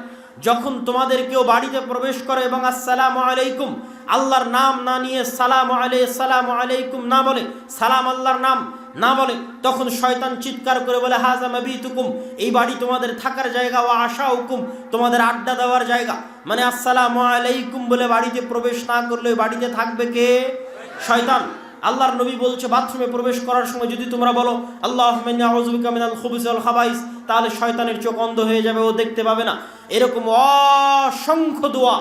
যখন তোমাদের কেউ বাড়িতে প্রবেশ করে এবং আসসালামু আলাইকুম আল্লাহর নাম না নিয়ে সালামু আলাইকুম না বলে, সালাম আল্লাহর নাম না বলে, তখন শয়তান চিৎকার করে বলে, হাযা মাবিতুকুম, এই বাড়ি তোমাদের থাকার জায়গা, ওয়া আশাউকুম, তোমাদের আড্ডা দেওয়ার জায়গা। মানে আসসালামু আলাইকুম বলে বাড়িতে প্রবেশ না করলে বাড়িতে থাকবে কে? শয়তান। আল্লাহর নবী বলছে, বাথরুমে প্রবেশ করার সময় যদি তোমরা বলো আল্লাহুম্মা ইন্নী আউযু বিকা মিনাল খুবুসি ওয়াল খাবাইস, তাহলে শয়তানের চোখ অন্ধ হয়ে যাবে, ও দেখতে পাবে না। এরকম অসংখ্য দোয়া,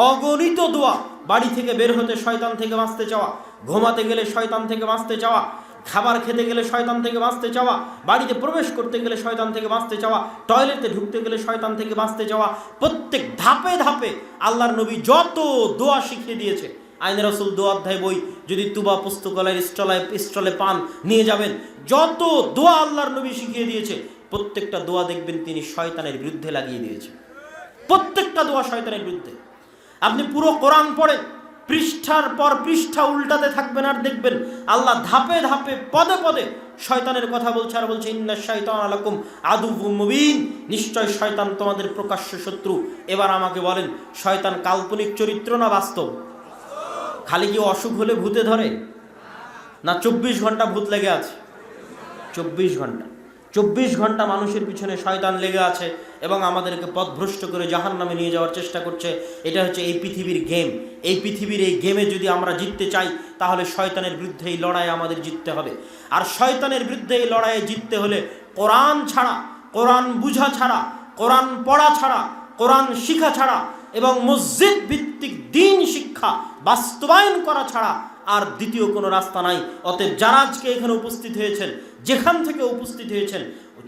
অগণিত দোয়া। বাড়ি থেকে বের হতে শয়তান থেকে বাঁচতে চাওয়া, ঘুমাতে গেলে শয়তান থেকে বাঁচতে চাওয়া, খাবার খেতে গেলে শয়তান থেকে বাঁচতে চাওয়া, বাড়িতে প্রবেশ করতে গেলে শয়তান থেকে বাঁচতে চাওয়া, টয়লেটে ঢুকতে গেলে শয়তান থেকে বাঁচতে চাওয়া। প্রত্যেক ধাপে ধাপে আল্লাহর নবী যত দোয়া শিখিয়ে দিয়েছে, আইনে রাসূল 2 অধ্যায় বই যদি তুবা পুস্তকালয়ের স্টলে পান, নিয়ে যাবেন। যত দোয়া আল্লাহর নবী শিখিয়ে দিয়েছে, প্রত্যেকটা দোয়া দেখবেন তিনি শয়তানের বিরুদ্ধে লাগিয়ে দিয়েছে। প্রত্যেকটা দোয়া শয়তানের বিরুদ্ধে। আপনি পুরো কোরআন পড়েন, পৃষ্ঠার পর পৃষ্ঠা উল্টাতে থাকবেন, আর দেখবেন আল্লাহ ধাপে ধাপে পদে পদে শয়তানের কথা বলছে, আর বলছে ইন্নাশ শাইতানা লাকুম আদুউম মুবিন, নিশ্চয় শয়তান তোমাদের প্রকাশ্য শত্রু। এবার আমাকে বলেন, শয়তান কাল্পনিক চরিত্র না বাস্তব? খালি কি অসুখ হলে ভূতে ধরে? না 24 ঘন্টা ভূত লেগে আছে? 24 ঘন্টা মানুষের পিছনে শয়তান লেগে আছে এবং আমাদেরকে পথভ্রষ্ট করে জাহান্নামে নিয়ে যাওয়ার চেষ্টা করছে। এটা হচ্ছে এই পৃথিবীর গেম। এই পৃথিবীর এই গেমে যদি আমরা জিততে চাই, তাহলে শয়তানের বিরুদ্ধে এই লড়াই আমাদের জিততে হবে। আর শয়তানের বিরুদ্ধে এই লড়াইয়ে জিততে হলে কোরআন ছাড়া, কোরআন বুঝা ছাড়া, কোরআন পড়া ছাড়া, কোরআন শিখা ছাড়া এবং মসজিদ ভিত্তিক দ্বীন শিক্ষা বাস্তবায়ন করা ছাড়া আর দ্বিতীয় কোনো রাস্তা নাই। অতএব যারা আজকে এখানে উপস্থিত হয়েছেন, যেখান থেকে উপস্থিত হয়েছেন,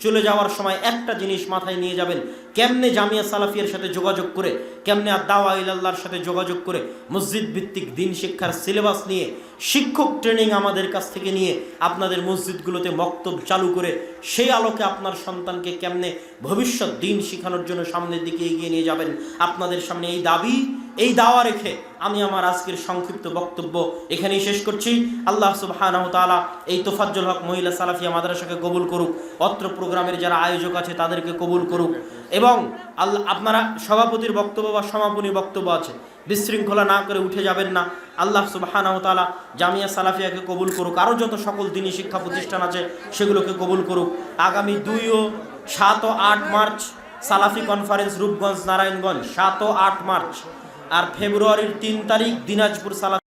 চলে যাওয়ার সময় একটা জিনিস মাথায় নিয়ে যাবেন, কেমনে জামিয়া সালাফিয়ার সাথে যোগাযোগ করে, কেমনে দাওয়া ইলাল্লাহর সাথে যোগাযোগ করে মসজিদ ভিত্তিক দ্বীন শিক্ষার সিলেবাস নিয়ে, শিক্ষক ট্রেনিং আমাদের কাছ থেকে নিয়ে আপনাদের মসজিদগুলোতে মক্তব চালু করে সেই আলোকে আপনার সন্তানকে কেমনে ভবিষ্যৎ দ্বীন শেখানোর জন্য সামনের দিকে এগিয়ে নিয়ে যাবেন, আপনাদের সামনে এই দাবি, এই দাওয়া রেখে আমি আমার আজকের সংক্ষিপ্ত বক্তব্য এখানেই শেষ করছি। আল্লাহ সুবহানাহু ওয়া তাআলা এই তোফাজ্জল হক মহিলা সালাফিয়া মাদ্রাসাকে কবুল করুক, অত্র প্রোগ্রামের যারা আয়োজক আছে তাদেরকে কবুল করুক, এবং আল্লাহ আপনারা সভাপতির বক্তব্য বা সমাপনী বক্তব্য আছে, বিশৃঙ্খলা না করে উঠে যাবেন না। আল্লাহ সুবহানাহু ওয়া তাআলা জামিয়া সালাফিয়াকে কবুল করুক, আরও যত সকল দ্বীনি শিক্ষা প্রতিষ্ঠান আছে সেগুলোকে কবুল করুক। আগামী 2 ও 7 ও 8 মার্চ সালাফি কনফারেন্স রূপগঞ্জ নারায়ণগঞ্জ, 7 ও 8 মার্চ। আর ফেব্রুয়ারির 3 তারিখ দিনাজপুর সালাফি